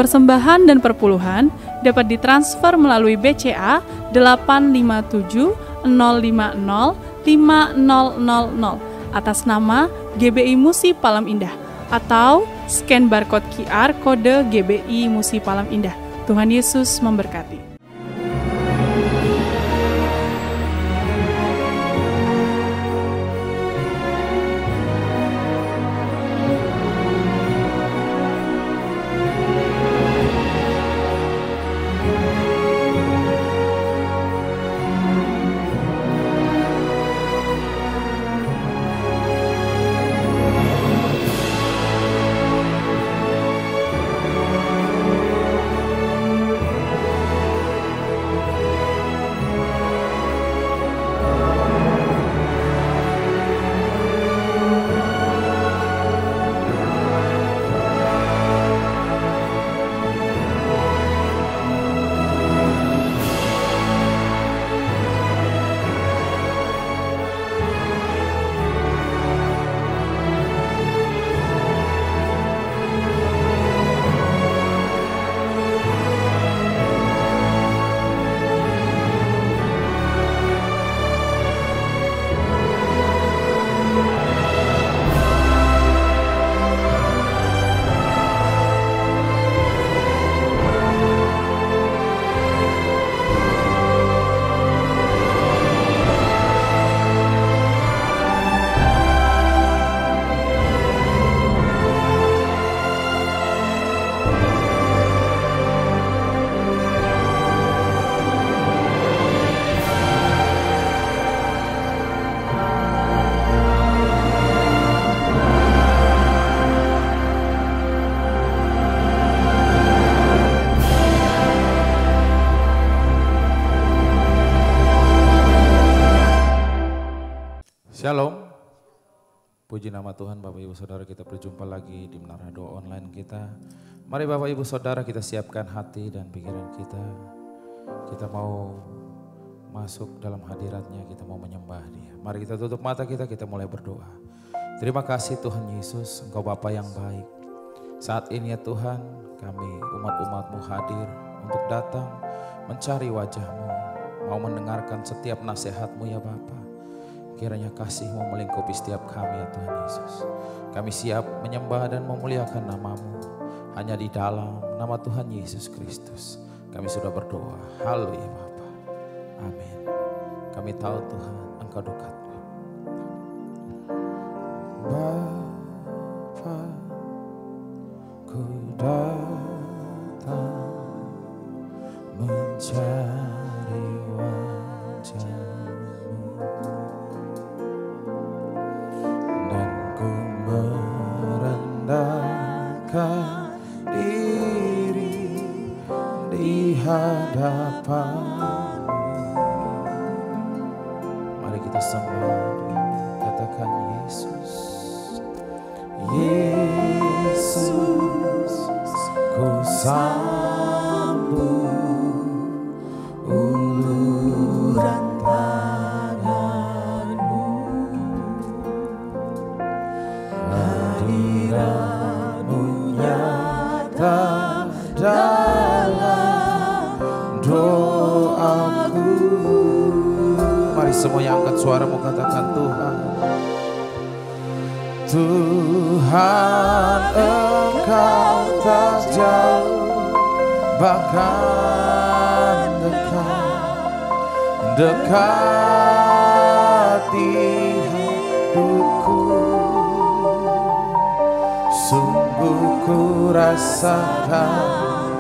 persembahan dan perpuluhan dapat ditransfer melalui BCA 857 050 5000 atas nama GBI Musi Palam Indah atau scan barcode QR kode GBI Musi Palam Indah. Tuhan Yesus memberkati. Shalom, puji nama Tuhan. Bapak Ibu Saudara, kita berjumpa lagi di Menara Doa Online kita. Mari Bapak Ibu Saudara, kita siapkan hati dan pikiran kita. Kita mau masuk dalam hadiratnya, kita mau menyembah Dia. Mari kita tutup mata kita mulai berdoa. Terima kasih Tuhan Yesus, Engkau Bapa yang baik. Saat ini ya Tuhan, kami umat-umat-Mu hadir untuk datang mencari wajah-Mu, mau mendengarkan setiap nasihat-Mu ya Bapa. Kiranya kasih-Mu melingkupi setiap kami ya Tuhan Yesus. Kami siap menyembah dan memuliakan nama-Mu. Hanya di dalam nama Tuhan Yesus Kristus kami sudah berdoa. Haleluya Bapa. Amin. Kami tahu Tuhan Engkau dekat. Bapa, ku datang mencari wajah. Merendahkan diri di hadapan-Mu. Mari kita sembah, katakan Yesus. Yesus, ku sambut uluran tangan-Mu. Hadirat-Mu nyata dalam doaku. Mari semua yang angkat suaramu katakan Tuhan. Tuhan, Engkau tak jauh, bahkan dekat di hidupku. Sungguh ku rasakan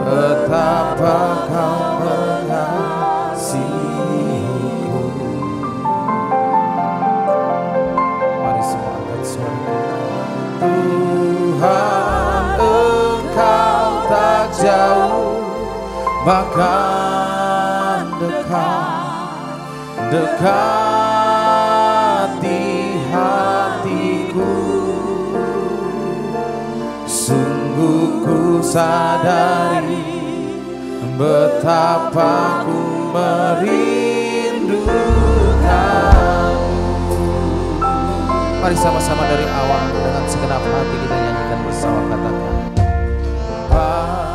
betapa Kau mengasihiku. Mari semua angkat suara. Tuhan, Engkau tak jauh, bahkan dekat di hatiku. Sungguh ku sadari betapa ku merindukanmu. Mari sama-sama dari awal dengan segenap hati kita nyanyikan bersama, katakan Bapa.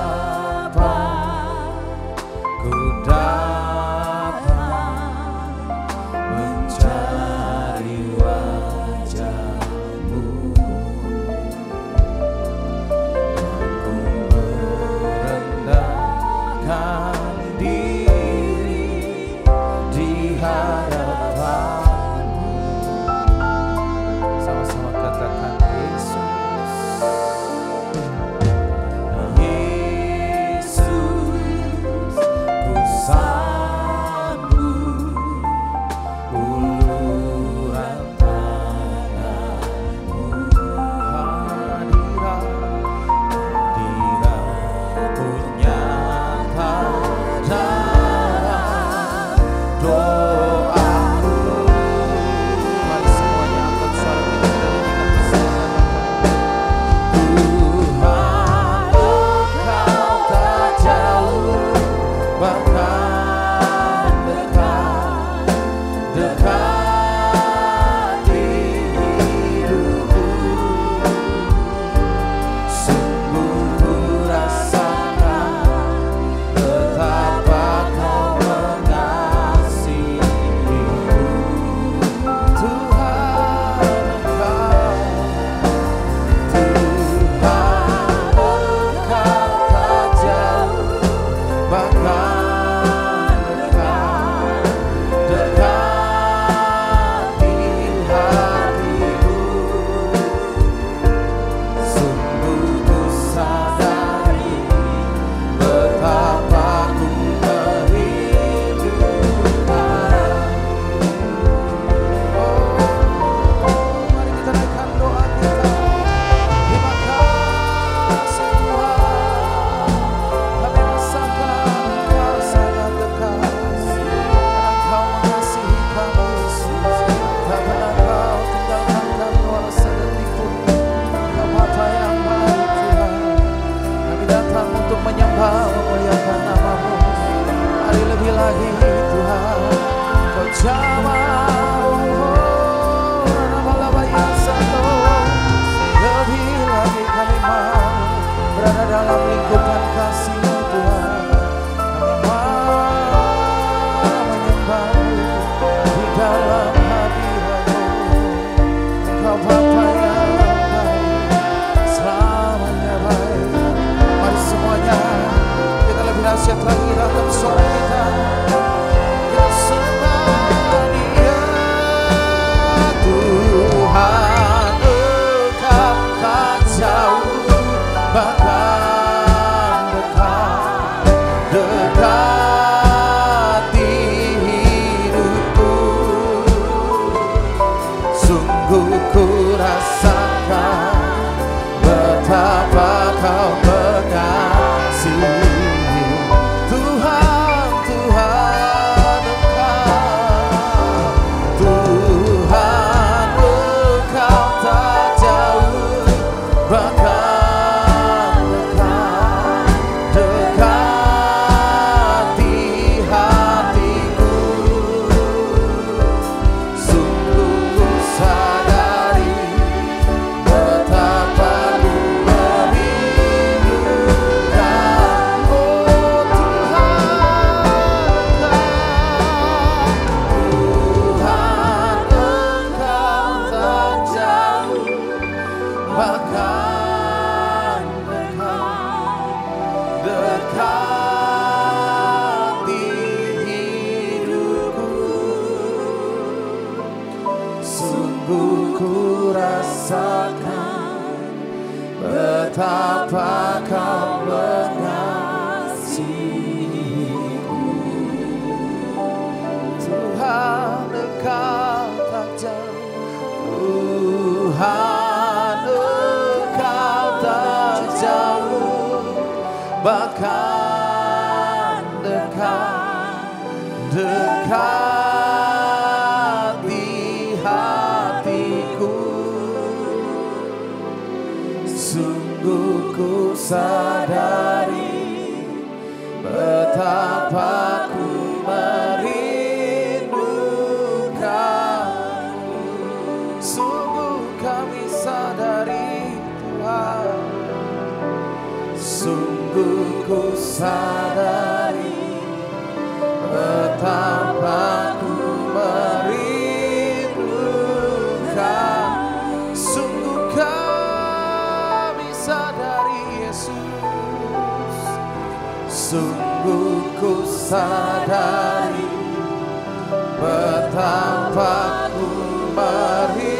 dalam lingkupan kasih Tuhan. Kami mau menyembah di dalam hadirat-Mu. Engkau Bapa yang baik, selamanya baik. Mari semuanya kita lebih dahsyat lagi dalam suara kita. Kita sembah Dia Tuhan, Engkau tak jauh, bahkan betapa Kau mengasihiku. Tuhan, Engkau tak jauh, Tuhan, Engkau tak jauh, bahkan dekat di hatiku. Sungguh ku sadari betapa ku merindukanmu. Sungguh kami sadari Tuhan, sungguh ku sadari betapa ku merindukan. Sungguh kami sadari Yesus, sungguh ku sadari betapa ku merindukanmu.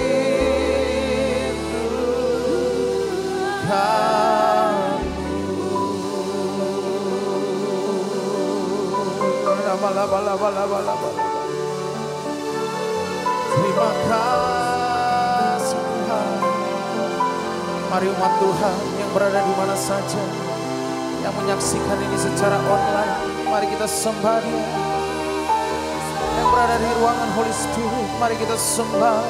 Terima kasih Tuhan. Mari umat Tuhan yang berada di mana saja, yang menyaksikan ini secara online, mari kita sembah Dia. Yang berada di ruangan Holy Spirit, mari kita sembah.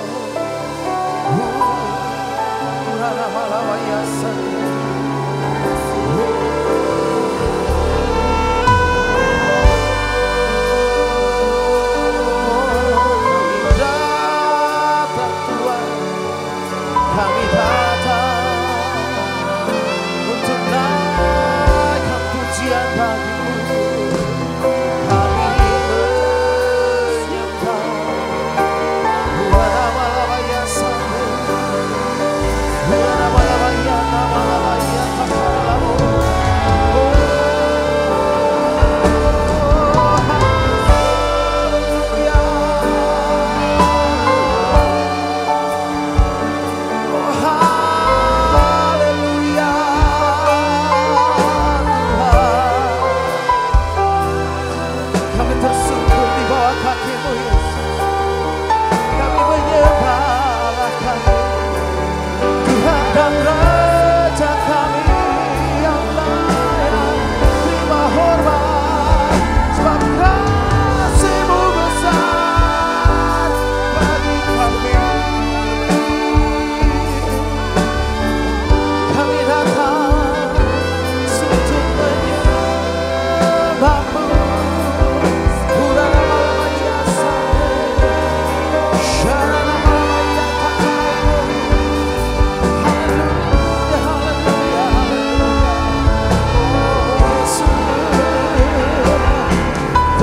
Kami datang untuk naikkan pujian bagi-Mu. Kami menyembah. Nama-Nama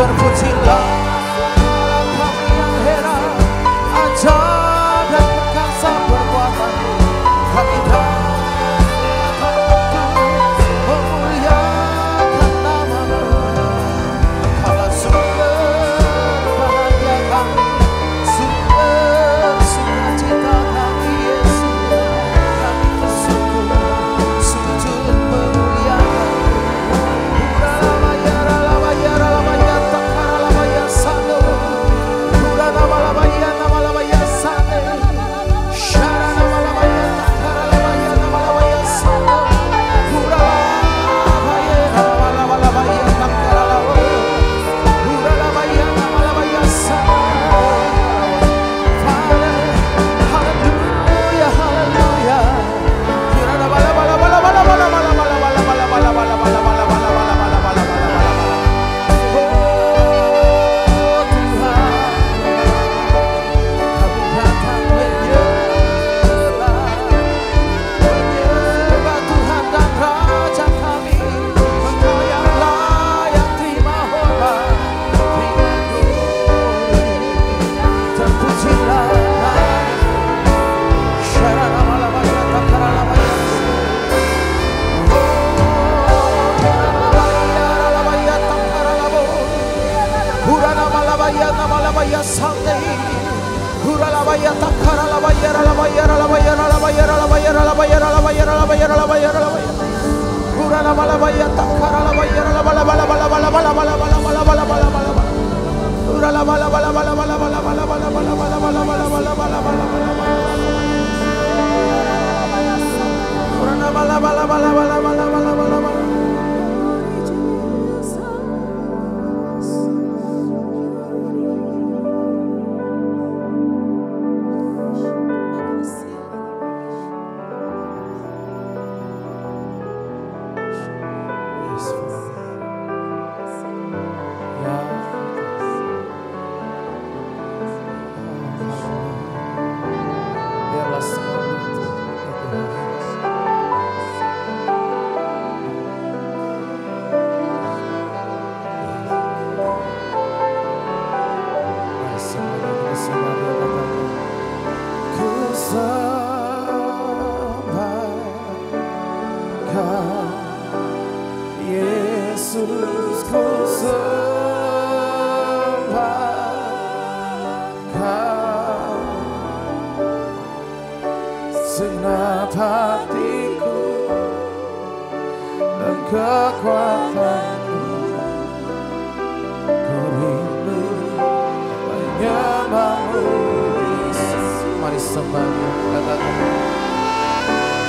Terpujilah kami yang heran, ajaib dan perkasa perbuatan-Mu. Kami datang untuk memuliakan nama-Mu. Engkaulah sumber bahagia kami, sumber sukacita kami, Yesus. Kami bersungguh sujud memuliakan. Segenap hatiku dan kekuatanku, ku rindu menyembah-Mu. Mari sembah Dia, katakan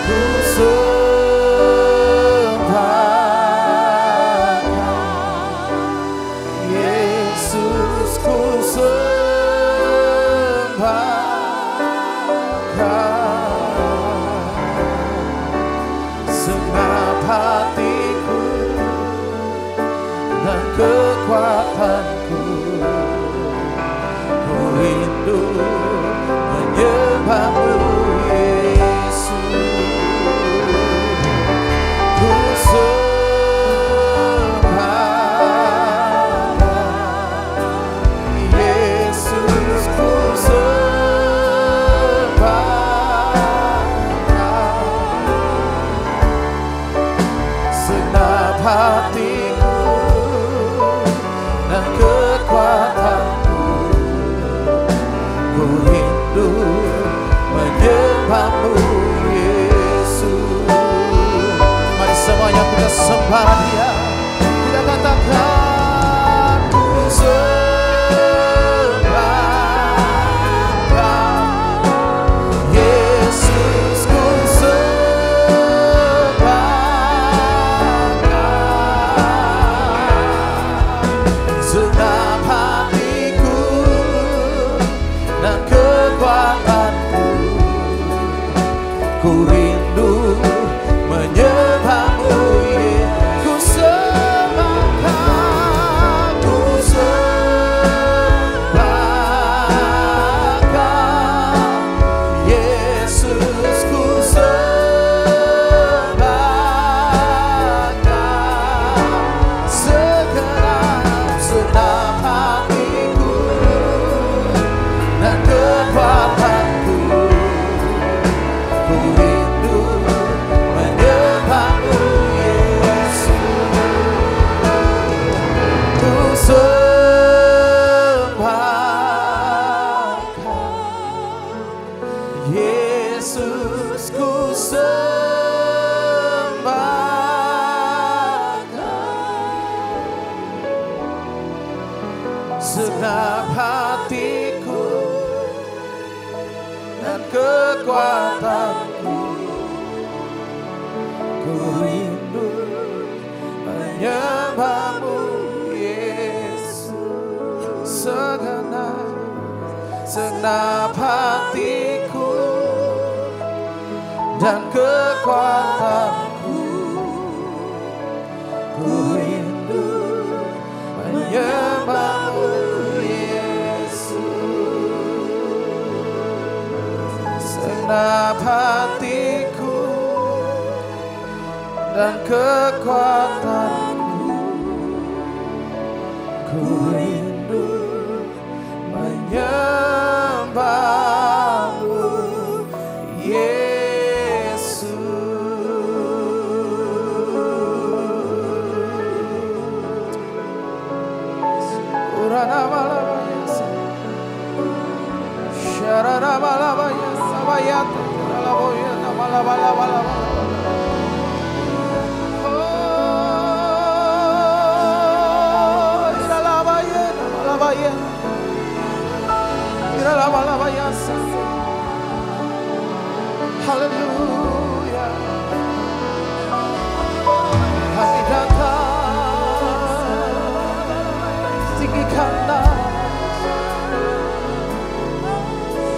ku sembah Yesus, ku sembah hatiku dan kekuatanku, ku rindu menyembah-Mu, Yesus. Ku sembah Yesus, ku sembah hatiku dan kekuatanku, ku rindu menyembah-Mu, Yesus. Mari semuanya kita sembah Dia, kita katakan ku sembah Yesus, ku ku rindu menyembah-Mu, Yesus. segenap hatiku dan kekuatanku. Ku rindu menyembahmu Yesus. Segenap hatiku dan kekuatanku. Ku rindu menyembahmu Yesus. Segenap hatiku dan kekuatanku. Ku rindu menyembahmu Yesus. Urana malabayasa, sharana malabayasa, bayata, malaboyana, malabalabala. Haleluya. Kami datang tinggikan nama.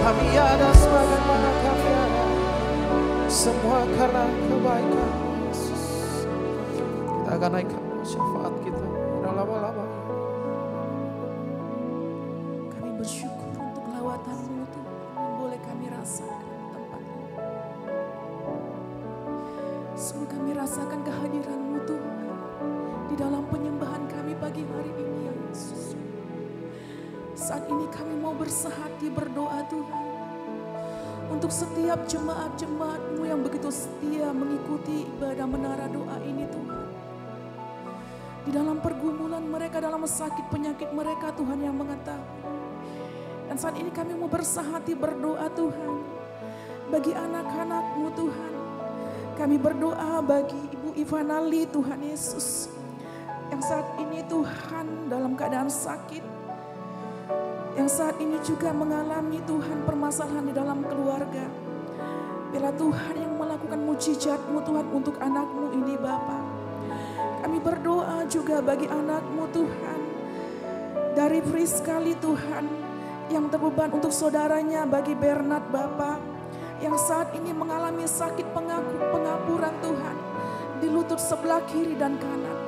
Kami ada sebagaimana kami ada, semua karena kebaikan Yesus. Kita akan naikkan syafaat kita lama-lama. Kami bersyukur untuk lawatan-Mu Tuhan yang boleh kami rasakan di tempat ini. Sungguh kami rasakan kehadiran-Mu Tuhan di dalam penyembahan kami pagi hari ini ya Yesus. Saat ini kami mau bersehati berdoa Tuhan untuk setiap jemaat-jemaat-Mu yang begitu setia mengikuti ibadah menara doa ini Tuhan. Di dalam pergumulan mereka, dalam sakit penyakit mereka Tuhan yang mengetahui. Dan saat ini kami mau bersehati berdoa Tuhan bagi anak-anak-Mu Tuhan. Kami berdoa bagi Ibu Ivanali Tuhan Yesus, yang saat ini Tuhan dalam keadaan sakit, yang saat ini juga mengalami Tuhan permasalahan di dalam keluarga. Bila Tuhan yang melakukan mujizat-Mu Tuhan untuk anak-Mu ini Bapa. Kami berdoa juga bagi anak-Mu Tuhan, dari Friskali Tuhan, yang terbeban untuk saudaranya bagi Bernard Bapa, yang saat ini mengalami sakit pengapuran Tuhan di lutut sebelah kiri dan kanan.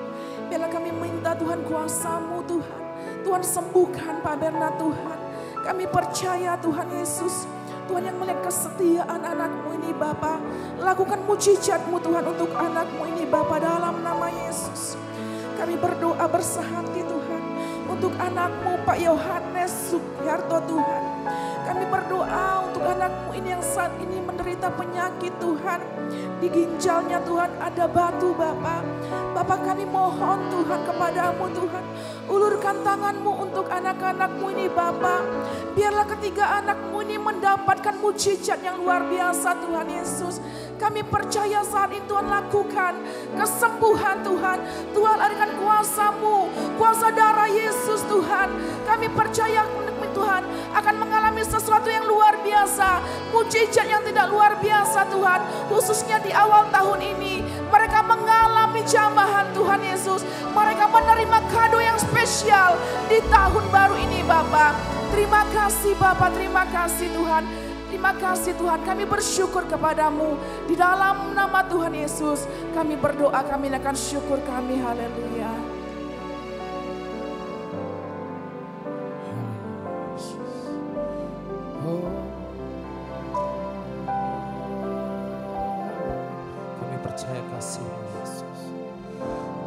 Bila kami minta Tuhan kuasa-Mu Tuhan, Tuhan sembuhkan Pak Bernard Tuhan. Kami percaya Tuhan Yesus, Tuhan yang melihat kesetiaan anak-Mu ini Bapa, lakukan mujizat-Mu Tuhan untuk anak-Mu ini Bapa dalam nama Yesus. Kami berdoa bersehati Tuhan untuk anak-Mu Pak Yohanes Sukyarto Tuhan. Kami berdoa untuk anak-Mu ini yang saat ini menderita penyakit Tuhan. Di ginjalnya Tuhan ada batu Bapa. Bapa kami mohon Tuhan kepadamu Tuhan. Ulurkan tangan-Mu untuk anak-anak-Mu ini Bapa. Biarlah ketiga anak-Mu ini mendapatkan mujizat yang luar biasa Tuhan Yesus. Kami percaya saat ini Tuhan lakukan kesembuhan Tuhan. Tuhan adakan kuasa-Mu, kuasa darah Yesus Tuhan. Kami percaya Tuhan akan mengalami sesuatu yang luar biasa, mujizat yang tidak luar biasa Tuhan. Khususnya di awal tahun ini mereka mengalami jambahan Tuhan Yesus. Mereka menerima kado yang spesial di tahun baru ini Bapa. Terima kasih Bapa, terima kasih Tuhan. Terima kasih Tuhan, kami bersyukur kepadamu. Di dalam nama Tuhan Yesus kami berdoa, kami akan syukur kami. Haleluya. Kami percaya kasih Yesus.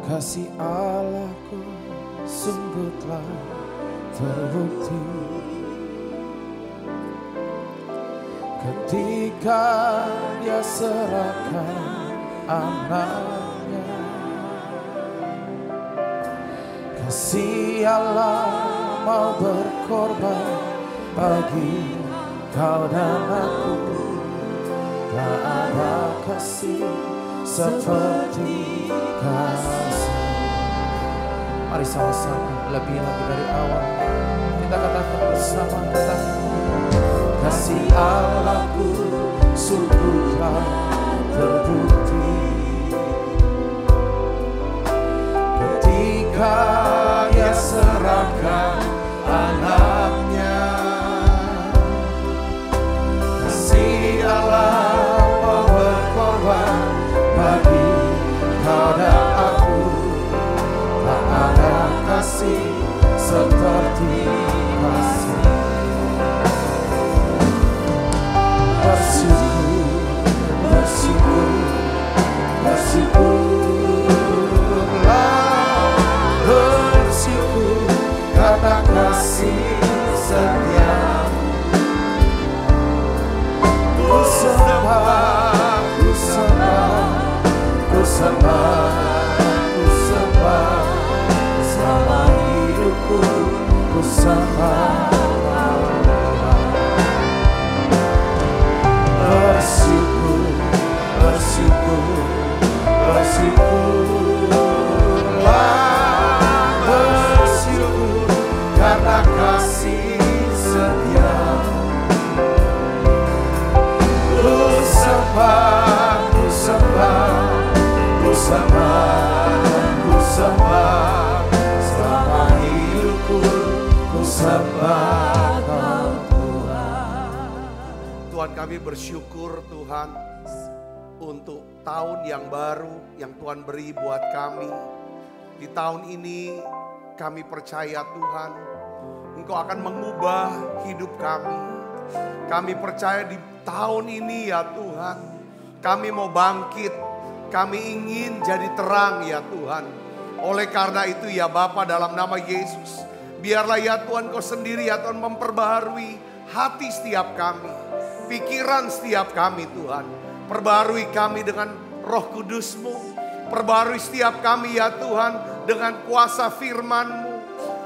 Kasih Allahku sungguh telah terbukti ketika Dia serahkan anaknya. Kasih Allah mau berkorban bagi kau dan aku. Tak ada kasih seperti kasih. Mari sama-sama lebih lagi dari awal kita katakan bersama, katakan kasih Allahku sungguh telah terbukti ketika Dia serahkan anaknya. Kasih Allah mau berkorban bagi kau dan aku. Tak ada kasih seperti kasih. Bersyukur, bersyukur, bersyukurlah, bersyukur karena kasih setiamu. Ku sembah, ku sembah, ku sembah, ku sembah, selama hidupku ku sembah. Bersyukur, bersyukur, bersyukurlah, bersyukur karena kasih setiamu. Ku sembah, ku sembah, ku sembah, ku sembah, selama hidupku ku sembah Kau Tuhan. Tuhan, kami bersyukur Tuhan untuk tahun yang baru yang Tuhan beri buat kami. Di tahun ini kami percaya Tuhan, Engkau akan mengubah hidup kami. Kami percaya di tahun ini ya Tuhan, kami mau bangkit, kami ingin jadi terang ya Tuhan. Oleh karena itu ya Bapa, dalam nama Yesus, biarlah ya Tuhan Kau sendiri ya Tuhan memperbaharui hati setiap kami, pikiran setiap kami Tuhan. Perbaharui kami dengan Roh Kudus-Mu. Perbaharui setiap kami ya Tuhan dengan kuasa firman-Mu.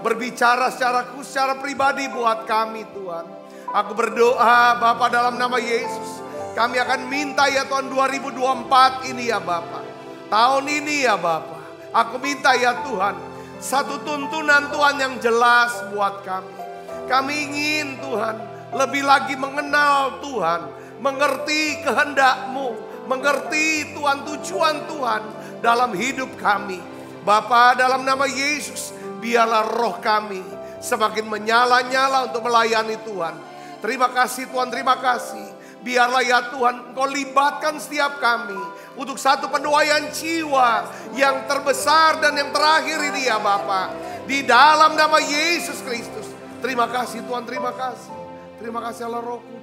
Berbicara secara pribadi buat kami Tuhan. Aku berdoa Bapa dalam nama Yesus. Kami akan minta ya Tuhan 2024 ini ya Bapa. Tahun ini ya Bapa. Aku minta ya Tuhan satu tuntunan Tuhan yang jelas buat kami. Kami ingin Tuhan lebih lagi mengenal Tuhan. Mengerti kehendak-Mu, mengerti Tuhan tujuan Tuhan dalam hidup kami. Bapa dalam nama Yesus, biarlah roh kami semakin menyala-nyala untuk melayani Tuhan. Terima kasih Tuhan, terima kasih. Biarlah ya Tuhan Engkau libatkan setiap kami untuk satu penuaian jiwa yang terbesar dan yang terakhir ini ya Bapa. Di dalam nama Yesus Kristus. Terima kasih Tuhan, terima kasih. Terima kasih Allah Roh Kudus.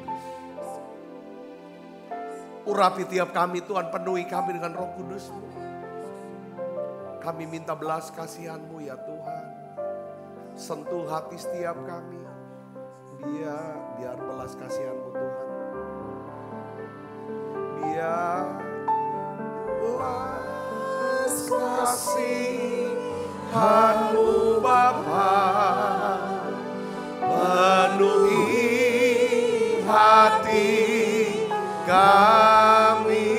Urapi tiap kami Tuhan, penuhi kami dengan Roh Kudus-Mu. Kami minta belas kasihan-Mu ya Tuhan. Sentuh hati setiap kami. Biar belas kasihan-Mu Tuhan. Biar belas kasihan-Mu Bapa penuhi hati kami,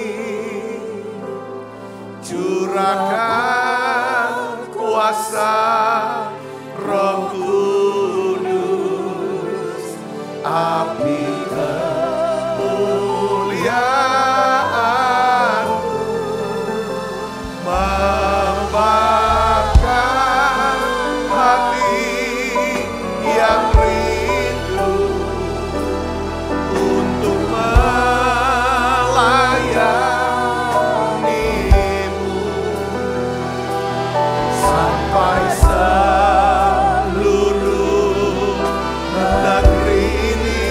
curahkan kuasa Roh Kudus, api kemuliaan membakar hati yang rindu untuk melayani-Mu sampai seluruh negeri ini,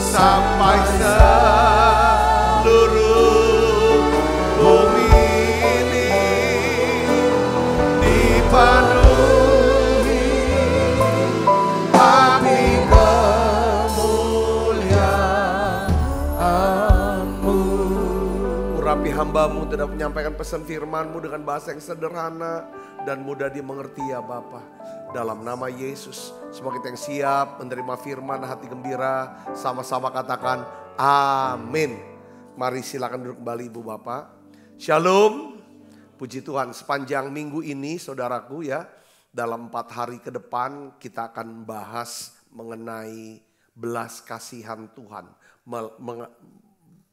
sampai seluruh bumi ini dipenuhi api kemuliaan-Mu. Urapi hamba-Mu tidak menyampaikan pesan firman-Mu dengan bahasa yang sederhana dan mudah dimengerti ya Bapa. Dalam nama Yesus, semua kita yang siap menerima firman, hati gembira, sama-sama katakan amin. Mari silakan duduk kembali Ibu Bapak. Shalom, puji Tuhan, sepanjang minggu ini saudaraku ya, Dalam 4 hari ke depan kita akan bahas mengenai belas kasihan Tuhan.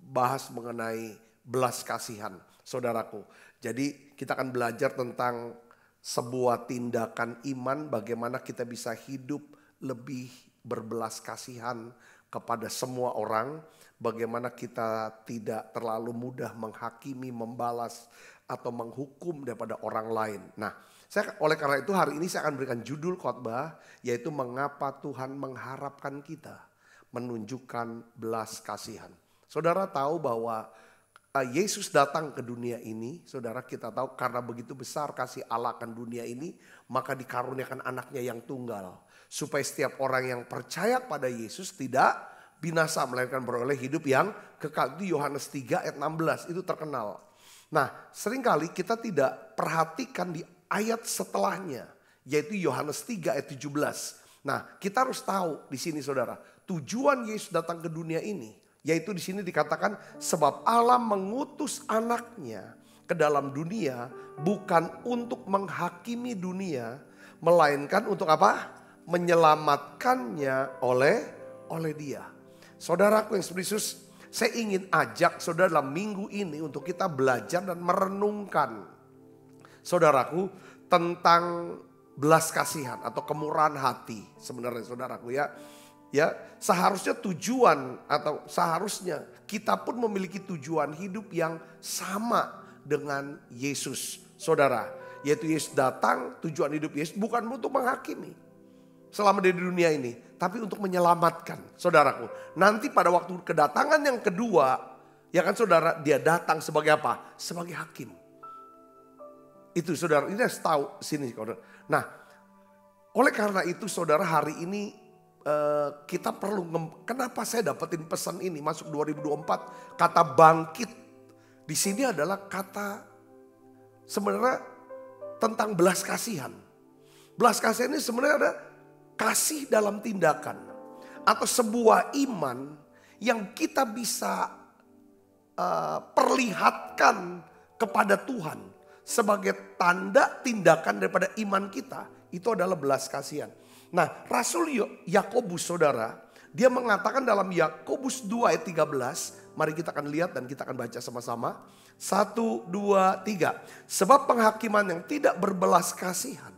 Bahas mengenai belas kasihan, saudaraku. Jadi kita akan belajar tentang sebuah tindakan iman, bagaimana kita bisa hidup lebih berbelas kasihan kepada semua orang. Bagaimana kita tidak terlalu mudah menghakimi, membalas, atau menghukum daripada orang lain. Nah, oleh karena itu hari ini saya akan berikan judul khotbah, yaitu mengapa Tuhan mengharapkan kita menunjukkan belas kasihan. Saudara tahu bahwa Yesus datang ke dunia ini, saudara kita tahu karena begitu besar kasih Allah akan dunia ini, maka dikaruniakan anaknya yang tunggal. Supaya setiap orang yang percaya pada Yesus tidak binasa, melainkan beroleh hidup yang kekal. Itu Yohanes 3 ayat 16, itu terkenal. Nah, seringkali kita tidak perhatikan di ayat setelahnya, yaitu Yohanes 3 ayat 17. Nah, kita harus tahu di sini saudara, tujuan Yesus datang ke dunia ini, yaitu di sini dikatakan sebab Allah mengutus anaknya ke dalam dunia bukan untuk menghakimi dunia, melainkan untuk apa? Menyelamatkannya oleh dia. Saudaraku yang Yesus, saya ingin ajak saudara dalam minggu ini untuk kita belajar dan merenungkan, saudaraku, tentang belas kasihan atau kemurahan hati. Sebenarnya saudaraku ya, seharusnya tujuan atau seharusnya kita pun memiliki tujuan hidup yang sama dengan Yesus, saudara. Yaitu Yesus datang, tujuan hidup Yesus bukan untuk menghakimi selama di dunia ini, tapi untuk menyelamatkan, saudaraku. Nanti pada waktu kedatangan yang kedua, ya kan saudara, dia datang sebagai apa? Sebagai hakim. Itu saudara, ini harus tahu sini. Nah, oleh karena itu saudara, hari ini kita perlu, kenapa saya dapetin pesan ini masuk 2024, kata bangkit. Di sini adalah kata sebenarnya tentang belas kasihan. Belas kasihan ini sebenarnya ada kasih dalam tindakan atau sebuah iman yang kita bisa perlihatkan kepada Tuhan sebagai tanda tindakan daripada iman kita, itu adalah belas kasihan. Nah, Rasul Yakobus saudara, dia mengatakan dalam Yakobus 2 ayat 13, mari kita akan lihat dan kita akan baca sama-sama. 1, 2, 3. Sebab penghakiman yang tidak berbelas kasihan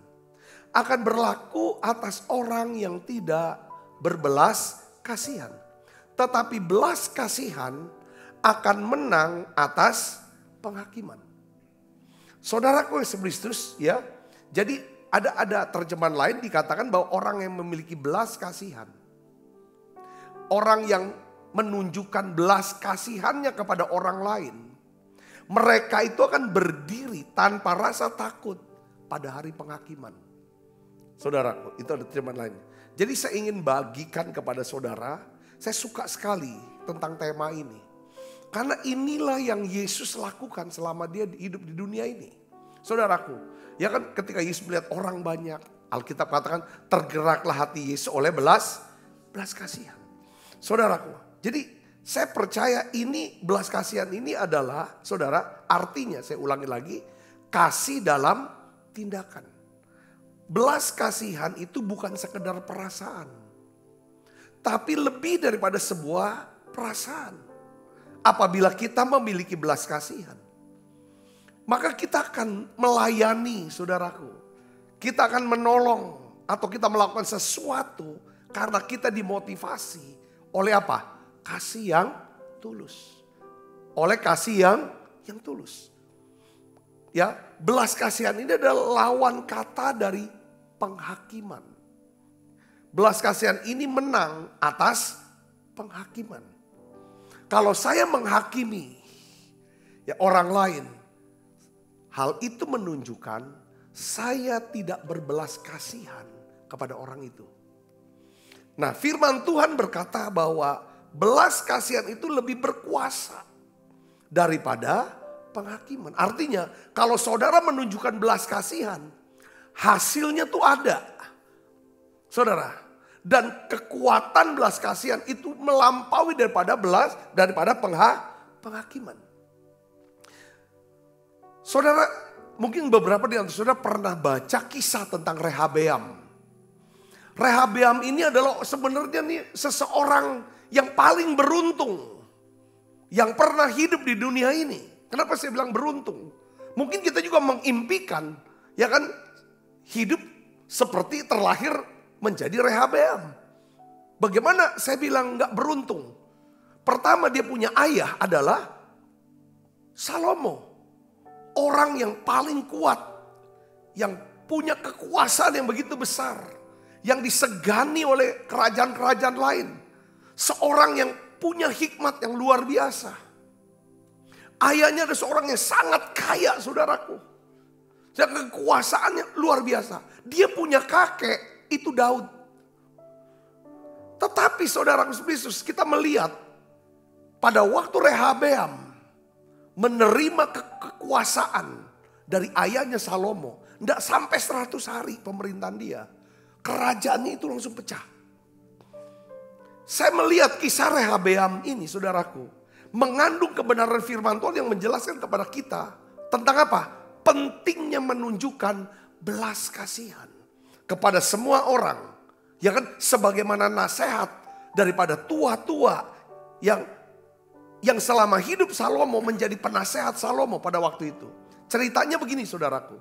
akan berlaku atas orang yang tidak berbelas kasihan. Tetapi belas kasihan akan menang atas penghakiman. Saudaraku Yesus Kristus ya. Jadi ada terjemahan lain dikatakan bahwa orang yang memiliki belas kasihan, orang yang menunjukkan belas kasihannya kepada orang lain, mereka itu akan berdiri tanpa rasa takut pada hari penghakiman. Saudaraku, itu ada terjemahan lain. Jadi saya ingin bagikan kepada saudara, saya suka sekali tentang tema ini. Karena inilah yang Yesus lakukan selama dia hidup di dunia ini. Saudaraku, ya kan ketika Yesus melihat orang banyak, Alkitab katakan tergeraklah hati Yesus oleh belas kasihan. Saudaraku, jadi saya percaya ini belas kasihan ini adalah, saudara, artinya saya ulangi lagi, kasih dalam tindakan. Belas kasihan itu bukan sekedar perasaan, tapi lebih daripada sebuah perasaan. Apabila kita memiliki belas kasihan, maka kita akan melayani, saudaraku. Kita akan menolong atau kita melakukan sesuatu karena kita dimotivasi oleh apa? Kasih yang tulus. Oleh kasih yang tulus. Ya, belas kasihan ini adalah lawan kata dari penghakiman. Belas kasihan ini menang atas penghakiman. Kalau saya menghakimi ya orang lain, hal itu menunjukkan saya tidak berbelas kasihan kepada orang itu. Nah, firman Tuhan berkata bahwa belas kasihan itu lebih berkuasa daripada penghakiman. Artinya kalau saudara menunjukkan belas kasihan, hasilnya tuh ada. Saudara, dan kekuatan belas kasihan itu melampaui daripada penghakiman. Saudara, mungkin beberapa di antara saudara pernah baca kisah tentang Rehabeam. Rehabeam ini adalah sebenarnya nih seseorang yang paling beruntung yang pernah hidup di dunia ini. Kenapa saya bilang beruntung? Mungkin kita juga mengimpikan, ya kan, hidup seperti terlahir menjadi Rehabeam. Bagaimana saya bilang nggak beruntung? Pertama, dia punya ayah adalah Salomo. Orang yang paling kuat, yang punya kekuasaan yang begitu besar, yang disegani oleh kerajaan-kerajaan lain. Seorang yang punya hikmat yang luar biasa. Ayahnya adalah seorang yang sangat kaya, saudaraku. Dan kekuasaannya luar biasa. Dia punya kakek, itu Daud. Tetapi saudaraku Yesus, kita melihat pada waktu Rehabeam menerima kekuasaan dari ayahnya Salomo. Tidak sampai 100 hari pemerintahan dia. Kerajaannya itu langsung pecah. Saya melihat kisah Rehabeam ini, saudaraku, mengandung kebenaran firman Tuhan yang menjelaskan kepada kita tentang apa? Pentingnya menunjukkan belas kasihan kepada semua orang. Ya kan, sebagaimana nasihat daripada tua-tua yang selama hidup Salomo menjadi penasehat Salomo pada waktu itu. Ceritanya begini, saudaraku.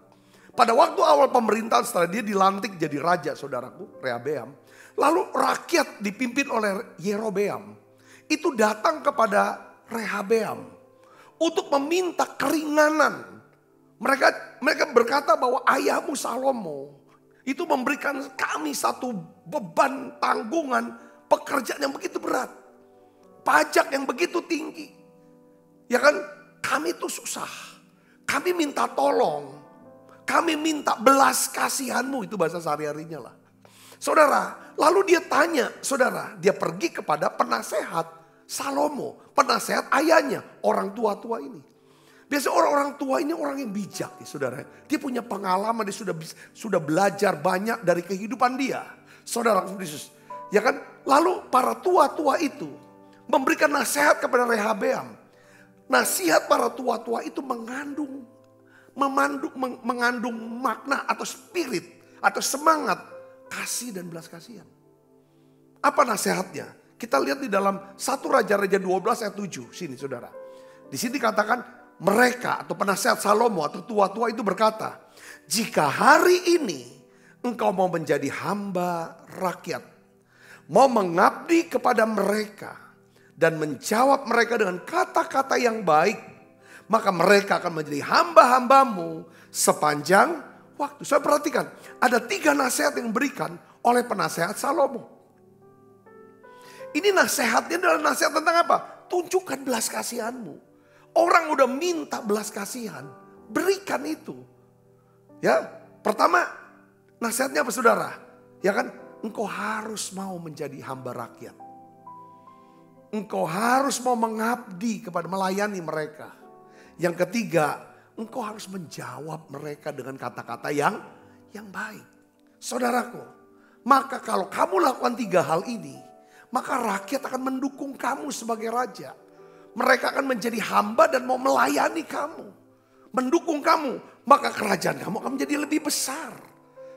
Pada waktu awal pemerintahan setelah dia dilantik jadi raja, saudaraku, Rehabeam. Lalu rakyat dipimpin oleh Yerobeam. Itu datang kepada Rehabeam untuk meminta keringanan. Mereka berkata bahwa ayahmu Salomo itu memberikan kami satu beban tanggungan pekerjaan yang begitu berat. Pajak yang begitu tinggi. Ya kan, kami itu susah. Kami minta tolong. Kami minta belas kasihanmu, itu bahasa sehari-harinya lah. Saudara, lalu dia tanya, saudara, dia pergi kepada penasehat Salomo, penasehat ayahnya, orang tua-tua ini. Biasanya orang-orang tua ini orang yang bijak, ya, saudara. Dia punya pengalaman, dia sudah belajar banyak dari kehidupan dia. Saudara Yesus, ya kan? Lalu para tua-tua itu memberikan nasihat kepada Rehabeam. Nasihat para tua-tua itu mengandung makna atau spirit atau semangat kasih dan belas kasihan. Apa nasihatnya? Kita lihat di dalam 1 Raja-Raja 12 ayat 7. Sini saudara. Di sini dikatakan mereka atau penasehat Salomo atau tua-tua itu berkata, jika hari ini engkau mau menjadi hamba rakyat, mau mengabdi kepada mereka dan menjawab mereka dengan kata-kata yang baik, maka mereka akan menjadi hamba-hambamu sepanjang waktu. Saya perhatikan, ada 3 nasihat yang diberikan oleh penasehat Salomo. Ini nasihatnya adalah nasihat tentang apa? Tunjukkan belas kasihanmu. Orang udah minta belas kasihan, berikan itu. Ya, pertama nasihatnya apa saudara? Ya kan, engkau harus mau menjadi hamba rakyat. Engkau harus mau mengabdi kepada melayani mereka. Yang ketiga, engkau harus menjawab mereka dengan kata-kata yang baik. Saudaraku, maka kalau kamu lakukan 3 hal ini, maka rakyat akan mendukung kamu sebagai raja. Mereka akan menjadi hamba dan mau melayani kamu. Mendukung kamu, maka kerajaan kamu akan menjadi lebih besar.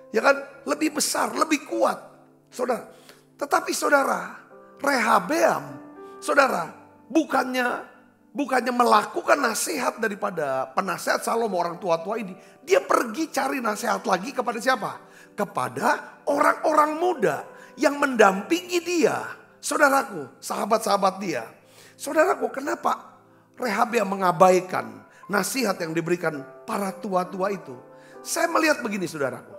Ya kan, lebih besar, lebih kuat. Saudara, tetapi saudara, Rehabeam, saudara, bukannya melakukan nasihat daripada penasehat Salomo orang tua-tua ini. Dia pergi cari nasihat lagi kepada siapa? Kepada orang-orang muda yang mendampingi dia. Saudaraku, sahabat-sahabat dia. Saudaraku, kenapa Rehabeam mengabaikan nasihat yang diberikan para tua-tua itu? Saya melihat begini saudaraku.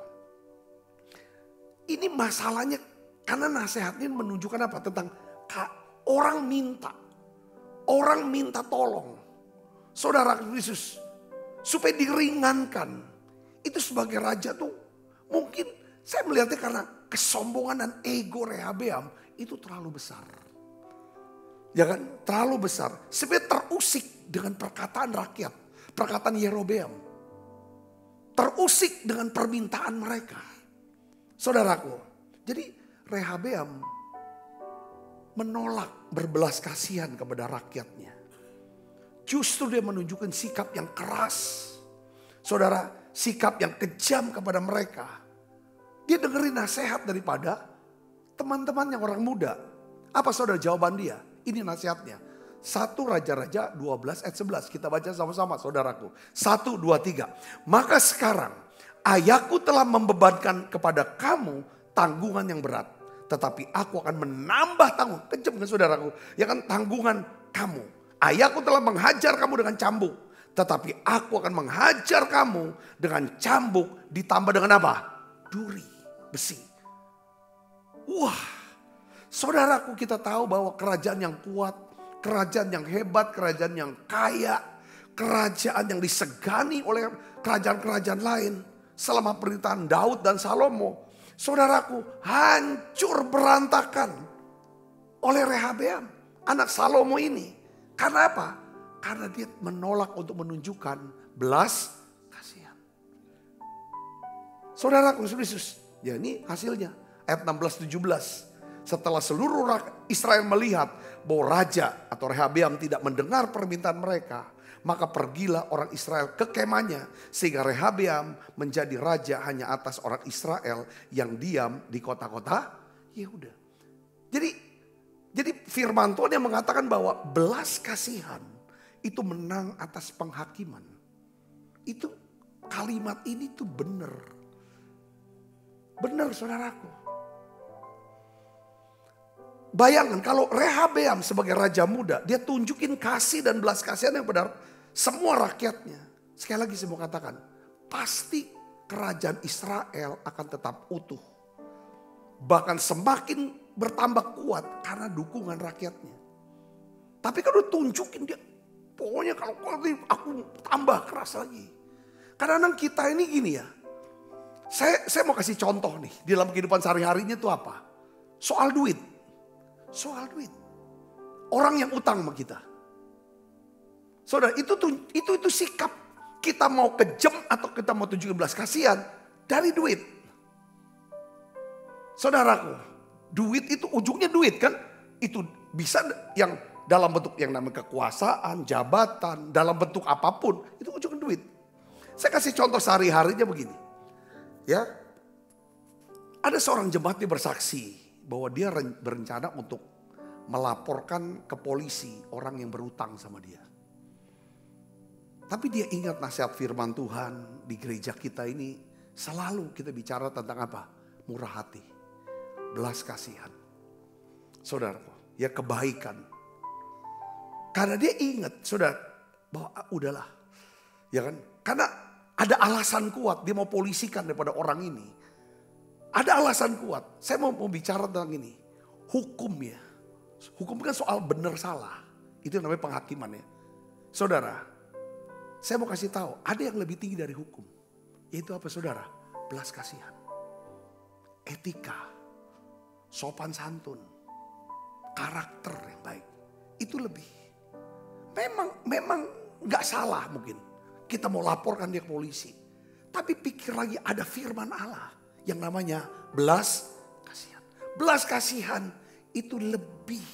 Ini masalahnya karena nasihatnya menunjukkan apa? Tentang orang minta. Orang minta tolong. Saudara Yesus. Supaya diringankan. Itu sebagai raja tuh. Mungkin saya melihatnya karena kesombongan dan ego Rehabeam. Itu terlalu besar. Ya kan? Terlalu besar. Sebenarnya terusik dengan perkataan rakyat. Perkataan Yerobeam. Terusik dengan permintaan mereka. Saudaraku. Jadi Rehabeam menolak berbelas kasihan kepada rakyatnya. Justru dia menunjukkan sikap yang keras. Saudara, sikap yang kejam kepada mereka. Dia dengerin nasihat daripada teman-teman yang orang muda. Apa saudara jawaban dia? Ini nasihatnya. 1 Raja-Raja 12 ayat 11. Kita baca sama-sama saudaraku. 1, 2, 3. Maka sekarang ayahku telah membebankan kepada kamu tanggungan yang berat. Tetapi aku akan menambah tanggungan. Kejam kan saudaraku? Ya kan tanggungan kamu. Ayahku telah menghajar kamu dengan cambuk. Tetapi aku akan menghajar kamu dengan cambuk ditambah dengan apa? Duri, besi. Wah, saudaraku kita tahu bahwa kerajaan yang kuat, kerajaan yang hebat, kerajaan yang kaya, kerajaan yang disegani oleh kerajaan-kerajaan lain selama pemerintahan Daud dan Salomo. Saudaraku hancur berantakan oleh Rehabeam, anak Salomo ini. Karena apa? Karena dia menolak untuk menunjukkan belas kasihan. Saudaraku Yesus, ya ini hasilnya. Ayat 16-17. Setelah seluruh Israel melihat bahwa raja atau Rehabeam tidak mendengar permintaan mereka, maka pergilah orang Israel ke kemahnya, sehingga Rehabeam menjadi raja hanya atas orang Israel yang diam di kota-kota Yehuda. Jadi firman Tuhan yang mengatakan bahwa belas kasihan itu menang atas penghakiman. Itu kalimat ini tuh benar. Benar saudaraku. Bayangkan kalau Rehabeam sebagai raja muda, dia tunjukin kasih dan belas kasihan yang benar semua rakyatnya. Sekali lagi saya mau katakan, pasti kerajaan Israel akan tetap utuh. Bahkan semakin bertambah kuat karena dukungan rakyatnya. Tapi kalau tunjukin dia, pokoknya kalau aku tambah keras lagi. Kadang-kadang kita ini gini ya. Saya mau kasih contoh nih. Di dalam kehidupan sehari-harinya itu apa? Soal duit. Soal duit. Orang yang utang sama kita. Saudara, itu sikap. Kita mau kejam atau kita mau tunjukin belas kasihan dari duit. Saudaraku, duit itu ujungnya duit kan? Itu bisa yang dalam bentuk yang namanya kekuasaan, jabatan, dalam bentuk apapun, itu ujungnya duit. Saya kasih contoh sehari-harinya begini. Ya, ada seorang jemaat yang bersaksi bahwa dia berencana untuk melaporkan ke polisi orang yang berutang sama dia. Tapi dia ingat nasihat firman Tuhan di gereja kita ini, selalu kita bicara tentang apa? Murah hati, belas kasihan. Saudaraku, ya kebaikan. Karena dia ingat, saudara, bahwa udahlah. Ya kan? Karena ada alasan kuat dia mau polisikan daripada orang ini. Ada alasan kuat. Saya mau bicara tentang ini. Hukum ya. Hukum kan soal benar salah. Itu namanya penghakiman ya. Saudara, saya mau kasih tahu, ada yang lebih tinggi dari hukum. Yaitu apa saudara? Belas kasihan. Etika. Sopan santun. Karakter yang baik. Itu lebih. Memang gak salah mungkin. Kita mau laporkan dia ke polisi. Tapi pikir lagi ada firman Allah. Yang namanya belas kasihan. Belas kasihan itu lebih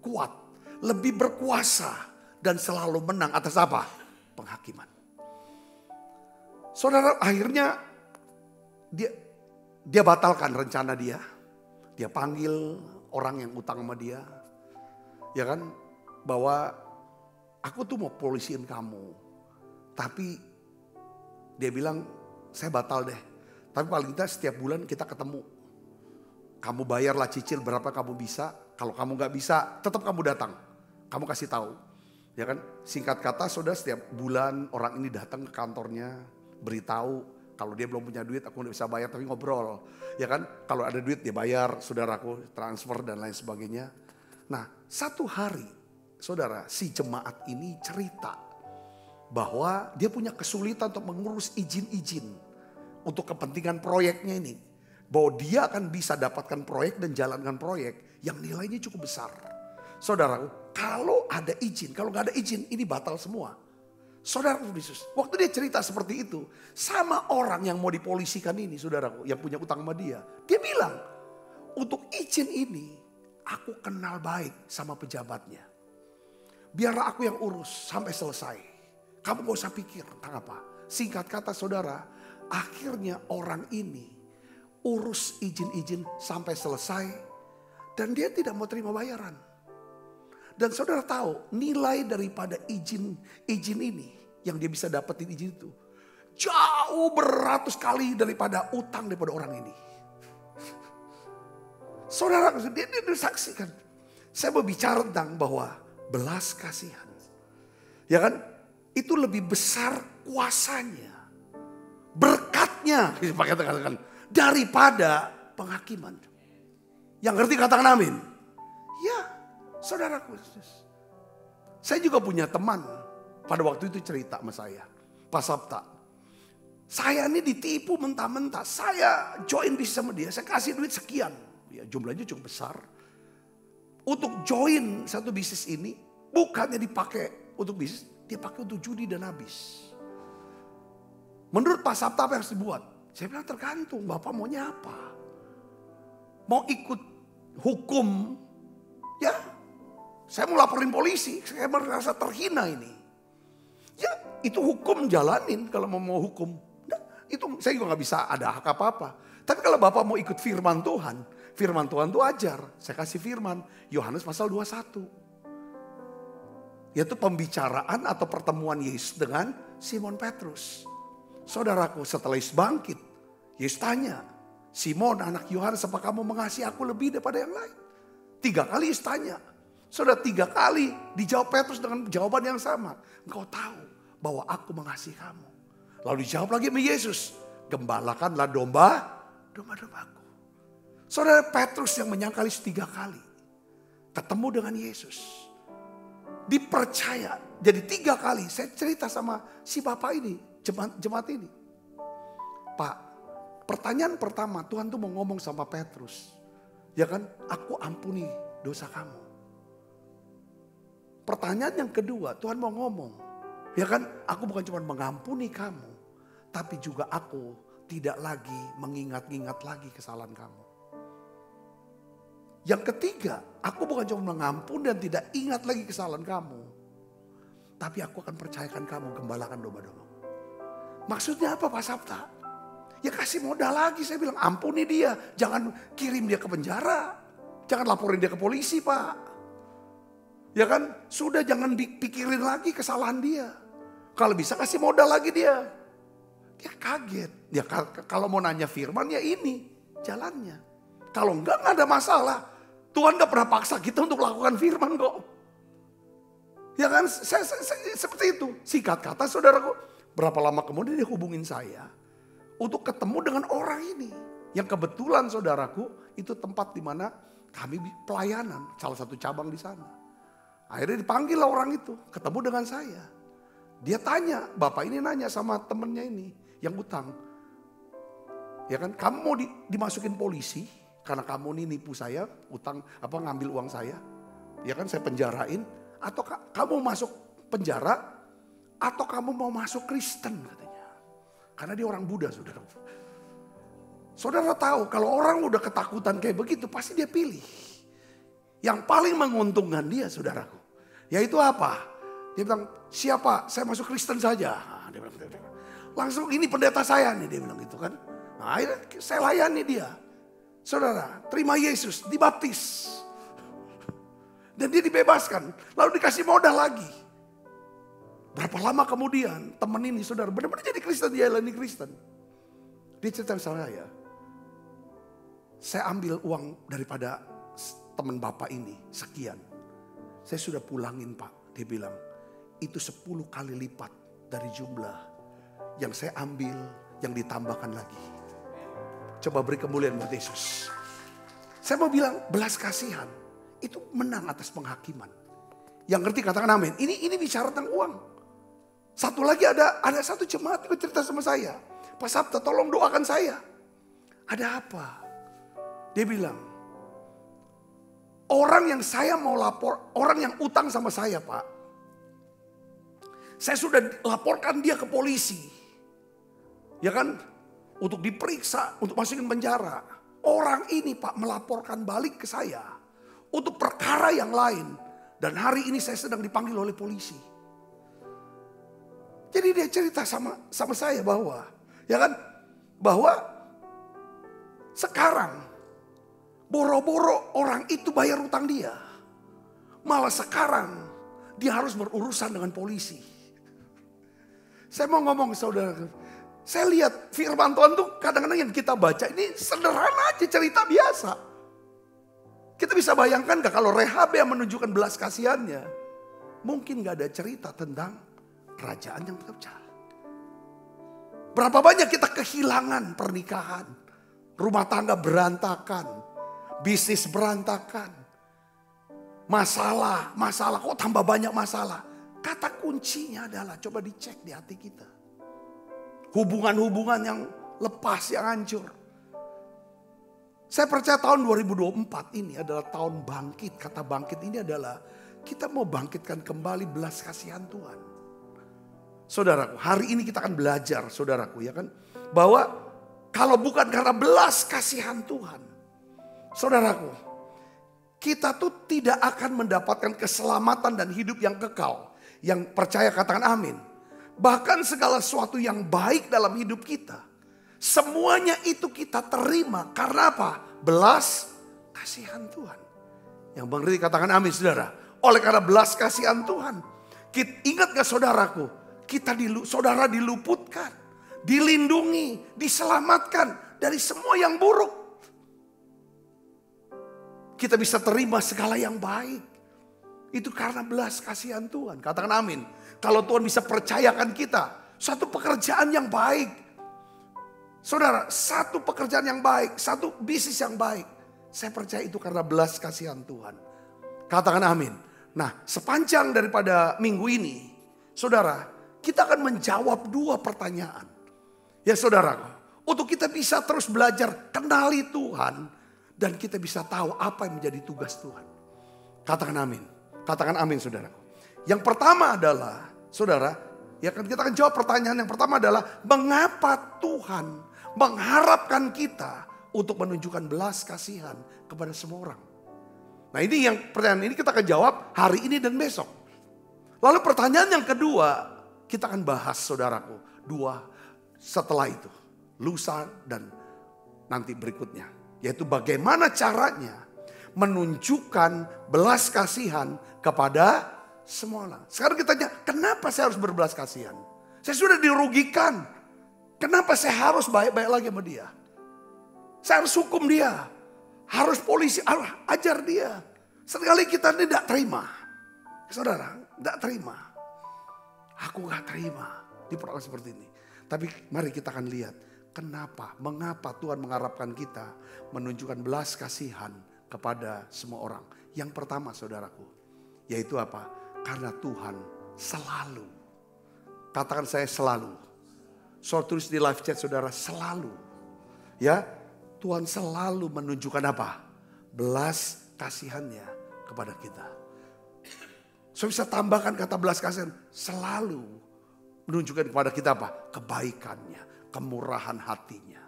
kuat. Lebih berkuasa. Dan selalu menang atas apa? Penghakiman. Saudara akhirnya dia batalkan rencana dia. Dia panggil orang yang utang sama dia. Ya kan? Bahwa aku tuh mau polisiin kamu. Tapi dia bilang saya batal deh. Tapi paling tidak setiap bulan kita ketemu. Kamu bayarlah cicil berapa kamu bisa. Kalau kamu gak bisa tetap kamu datang. Kamu kasih tahu. Ya kan, singkat kata saudara setiap bulan orang ini datang ke kantornya. Beritahu kalau dia belum punya duit aku gak bisa bayar tapi ngobrol. Ya kan, kalau ada duit dia bayar saudaraku transfer dan lain sebagainya. Nah satu hari saudara si jemaat ini cerita. Bahwa dia punya kesulitan untuk mengurus izin-izin untuk kepentingan proyeknya ini. Bahwa dia akan bisa dapatkan proyek dan jalankan proyek yang nilainya cukup besar. Saudara, kalau ada izin, kalau gak ada izin ini batal semua. Saudara Yesus, waktu dia cerita seperti itu sama orang yang mau dipolisikan ini saudaraku yang punya utang sama dia. Dia bilang, untuk izin ini aku kenal baik sama pejabatnya. Biar aku yang urus sampai selesai. Kamu gak usah pikir tentang apa. Singkat kata saudara, akhirnya orang ini urus izin-izin sampai selesai dan dia tidak mau terima bayaran. Dan saudara tahu nilai daripada izin ini yang dia bisa dapetin izin itu jauh beratus kali daripada utang daripada orang ini. Saudara, dia saksikan. Saya berbicara tentang bahwa belas kasihan. Ya kan? Itu lebih besar kuasanya. Berkatnya, katakan, daripada penghakiman. Yang ngerti katakan amin. Ya, saudaraku. Saya juga punya teman. Pada waktu itu cerita sama saya. Pak Sabta. Saya ini ditipu mentah-mentah. Saya join bisnis sama dia. Saya kasih duit sekian. Ya, jumlahnya cukup besar. Untuk join satu bisnis ini. Bukannya dipakai untuk bisnis. Dia pakai untuk judi dan habis. Menurut Pak Sabta apa yang harus dibuat? Saya bilang tergantung Bapak maunya apa. Mau ikut hukum. Ya saya mau laporin polisi. Saya merasa terhina ini. Ya itu hukum jalanin kalau mau hukum. Nah, itu saya juga gak bisa ada hak apa-apa. Tapi kalau Bapak mau ikut firman Tuhan. Firman Tuhan itu ajar. Saya kasih firman. Yohanes pasal 21. Yaitu pembicaraan atau pertemuan Yesus dengan Simon Petrus. Saudaraku, setelah Yesus bangkit, Yesus tanya, Simon anak Yohanes, apakah kamu mengasihi aku lebih daripada yang lain? 3 kali Yesus tanya. Saudara, 3 kali dijawab Petrus dengan jawaban yang sama. Engkau tahu bahwa aku mengasihi kamu. Lalu dijawab lagi sama Yesus, gembalakanlah domba-dombaku. Saudara, Petrus yang menyangkal Yesus 3 kali. Ketemu dengan Yesus. Dipercaya. Jadi 3 kali saya cerita sama si bapak ini. Jemaat ini. Pak, pertanyaan pertama Tuhan tuh mau ngomong sama Petrus. Ya kan, aku ampuni dosa kamu. Pertanyaan yang kedua Tuhan mau ngomong. Ya kan, aku bukan cuma mengampuni kamu. Tapi juga aku tidak lagi mengingat-ingat lagi kesalahan kamu. Yang ketiga, aku bukan cuma mengampuni dan tidak ingat lagi kesalahan kamu. Tapi aku akan percayakan kamu gembalakan domba-domba. Maksudnya apa Pak Sabta? Ya kasih modal lagi, saya bilang ampuni dia. Jangan kirim dia ke penjara. Jangan laporin dia ke polisi Pak. Ya kan, sudah jangan dipikirin lagi kesalahan dia. Kalau bisa kasih modal lagi dia. Dia kaget. Ya kalau mau nanya firman ya ini jalannya. Kalau enggak ada masalah. Tuhan gak pernah paksa kita untuk lakukan firman kok. Ya kan, saya seperti itu. Singkat kata saudaraku, berapa lama kemudian dia hubungin saya untuk ketemu dengan orang ini. Yang kebetulan saudaraku, itu tempat di mana kami pelayanan, salah satu cabang di sana. Akhirnya dipanggil lah orang itu, ketemu dengan saya. Dia tanya, bapak ini nanya sama temennya ini yang utang. Ya kan, kamu mau dimasukin polisi? Karena kamu ini nipu saya, utang ngambil uang saya. Ya kan saya penjarain. Atau kamu masuk penjara. Atau kamu mau masuk Kristen katanya. Karena dia orang Buddha saudara. Saudara tahu kalau orang udah ketakutan kayak begitu pasti dia pilih. Yang paling menguntungkan dia saudaraku. Yaitu apa? Dia bilang siapa? Saya masuk Kristen saja. Nah, dia bilang, langsung ini pendeta saya nih dia bilang gitu kan. Nah akhirnya saya layani dia. Saudara, terima Yesus, dibaptis. Dan dia dibebaskan, lalu dikasih modal lagi. Berapa lama kemudian teman ini saudara benar-benar jadi Kristen, dia jalani Kristen. Dia cerita sama saya ambil uang daripada teman bapak ini, sekian. Saya sudah pulangin Pak, dia bilang, itu 10 kali lipat dari jumlah yang saya ambil, yang ditambahkan lagi. Coba beri kemuliaan buat Yesus. Saya mau bilang belas kasihan itu menang atas penghakiman. Yang ngerti katakan amin. Ini bicara tentang uang. Satu lagi ada satu jemaat yang cerita sama saya. Pak Sabta tolong doakan saya. Ada apa? Dia bilang, orang yang saya mau lapor, orang yang utang sama saya Pak. Saya sudah laporkan dia ke polisi. Ya kan? Untuk diperiksa, untuk masukin penjara. Orang ini Pak melaporkan balik ke saya. Untuk perkara yang lain. Dan hari ini saya sedang dipanggil oleh polisi. Jadi dia cerita sama saya bahwa, ya kan, bahwa sekarang boro-boro orang itu bayar utang dia. Malah sekarang dia harus berurusan dengan polisi. Saya mau ngomong saudara, saya lihat firman Tuhan tuh kadang-kadang yang kita baca ini sederhana aja, cerita biasa. Kita bisa bayangkan gak kalau Rehab yang menunjukkan belas kasihannya, mungkin gak ada cerita tentang kerajaan yang pecah. Berapa banyak kita kehilangan pernikahan, rumah tangga berantakan, bisnis berantakan, masalah, kok tambah banyak masalah. Kata kuncinya adalah coba dicek di hati kita. Hubungan-hubungan yang lepas, yang hancur. Saya percaya tahun 2024 ini adalah tahun bangkit. Kata bangkit ini adalah kita mau bangkitkan kembali belas kasihan Tuhan. Saudaraku, hari ini kita akan belajar, saudaraku, ya kan, bahwa kalau bukan karena belas kasihan Tuhan, saudaraku, kita tuh tidak akan mendapatkan keselamatan dan hidup yang kekal. Yang percaya katakan amin. Bahkan segala sesuatu yang baik dalam hidup kita, semuanya itu kita terima karena apa? Belas kasihan Tuhan. Yang mengerti katakan amin, saudara. Oleh karena belas kasihan Tuhan, ingat gak saudaraku? Saudara diluputkan, dilindungi, diselamatkan dari semua yang buruk. Kita bisa terima segala yang baik. Itu karena belas kasihan Tuhan. Katakan amin. Kalau Tuhan bisa percayakan kita satu pekerjaan yang baik. Saudara, satu pekerjaan yang baik, satu bisnis yang baik. Saya percaya itu karena belas kasihan Tuhan. Katakan amin. Nah, sepanjang daripada minggu ini, saudara, kita akan menjawab dua pertanyaan. Ya saudara, untuk kita bisa terus belajar kenali Tuhan. Dan kita bisa tahu apa yang menjadi tugas Tuhan. Katakan amin. Katakan amin saudara. Yang pertama adalah, saudara, ya kan kita akan jawab pertanyaan yang pertama adalah, mengapa Tuhan mengharapkan kita untuk menunjukkan belas kasihan kepada semua orang. Nah ini yang pertanyaan ini kita akan jawab hari ini dan besok. Lalu pertanyaan yang kedua, kita akan bahas saudaraku, dua setelah itu, lusa dan nanti berikutnya. Yaitu bagaimana caranya menunjukkan belas kasihan kepada semua orang. Sekarang kita tanya, kenapa saya harus berbelas kasihan? Saya sudah dirugikan. Kenapa saya harus baik-baik lagi sama dia? Saya harus hukum dia. Harus polisi, ajar dia. Seringkali kita tidak terima. Saudara, tidak terima. Aku gak terima diperlakukan seperti ini. Tapi mari kita akan lihat mengapa Tuhan mengharapkan kita menunjukkan belas kasihan kepada semua orang. Yang pertama saudaraku, yaitu apa? Karena Tuhan selalu, katakan saya selalu. So tulis di live chat saudara, selalu. Ya, Tuhan selalu menunjukkan apa? Belas kasihannya kepada kita. So bisa tambahkan kata belas kasihan, selalu menunjukkan kepada kita apa? Kebaikannya, kemurahan hatinya,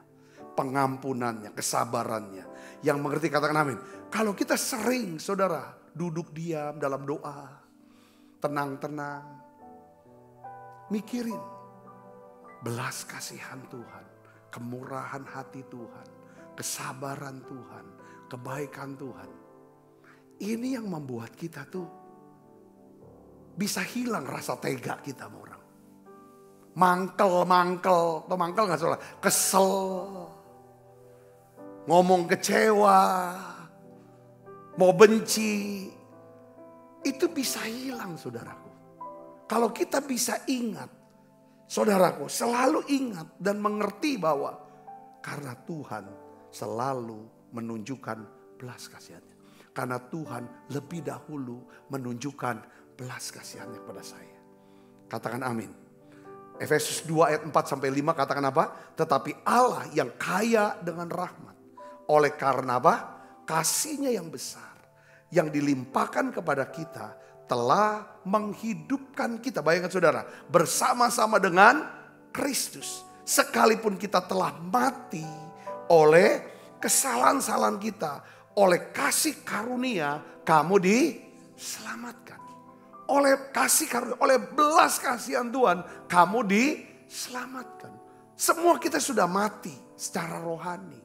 pengampunannya, kesabarannya. Yang mengerti katakan amin. Kalau kita sering saudara duduk diam dalam doa, tenang-tenang, mikirin belas kasihan Tuhan, kemurahan hati Tuhan, kesabaran Tuhan, kebaikan Tuhan. Ini yang membuat kita tuh bisa hilang rasa tega kita sama orang. Mangkel, atau mangkel gak salah, kesel, ngomong kecewa, mau benci. Itu bisa hilang saudaraku. Kalau kita bisa ingat, saudaraku selalu ingat dan mengerti bahwa karena Tuhan selalu menunjukkan belas kasihannya. Karena Tuhan lebih dahulu menunjukkan belas kasihannya kepada saya. Katakan amin. Efesus 2 ayat 4 sampai 5 katakan apa? Tetapi Allah yang kaya dengan rahmat. Oleh karena apa? Kasihnya yang besar. Yang dilimpahkan kepada kita telah menghidupkan kita. Bayangkan saudara, bersama-sama dengan Kristus. Sekalipun kita telah mati oleh kesalahan-kesalahan kita. Oleh kasih karunia kamu diselamatkan. oleh kasih karunia, oleh belas kasihan Tuhan, kamu diselamatkan. Semua kita sudah mati secara rohani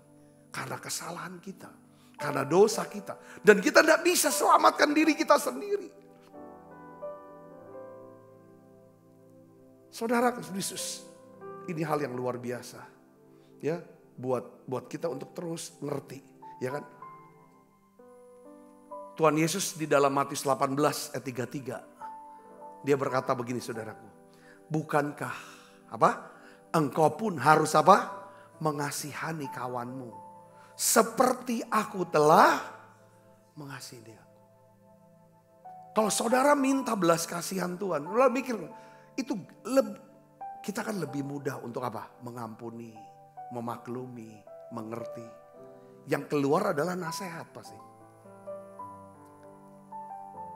karena kesalahan kita, karena dosa kita. Dan kita tidak bisa selamatkan diri kita sendiri. Saudara Yesus, ini hal yang luar biasa. Ya, buat kita untuk terus ngerti, ya kan? Tuhan Yesus di dalam Matius 18 ayat 33. Dia berkata begini, saudaraku. Bukankah engkau pun harus mengasihani kawanmu seperti aku telah mengasihi dia. Kalau saudara minta belas kasihan Tuhan, lo mikir itu kita kan lebih mudah untuk mengampuni, memaklumi, mengerti. Yang keluar adalah nasihat pasti.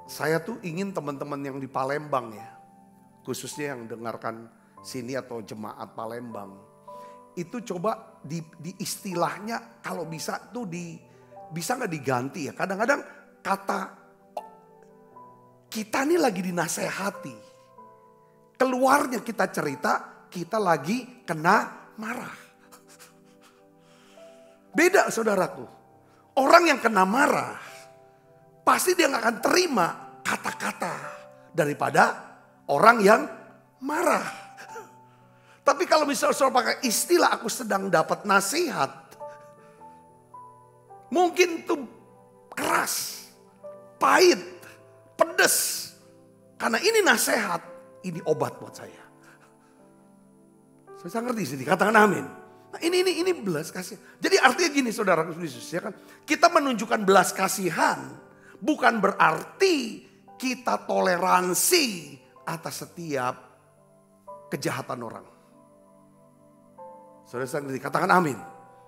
Saya tuh ingin teman-teman yang di Palembang ya, khususnya yang dengarkan sini atau jemaat Palembang, itu coba di istilahnya kalau bisa tuh bisa nggak diganti ya. Kadang-kadang kata kita nih lagi dinasehati, keluarnya kita cerita kita lagi kena marah. Beda saudaraku, orang yang kena marah pasti dia gak akan terima kata-kata daripada orang yang marah. Tapi kalau misalnya saudara pakai istilah aku sedang dapat nasihat, mungkin itu keras, pahit, pedes. Karena ini nasihat, ini obat buat saya. Saya ngerti sini, katakan amin. Nah, ini belas kasihan. Jadi artinya gini saudara Yesus, ya kan? Kita menunjukkan belas kasihan bukan berarti kita toleransi atas setiap kejahatan orang. Saudara katakan amin.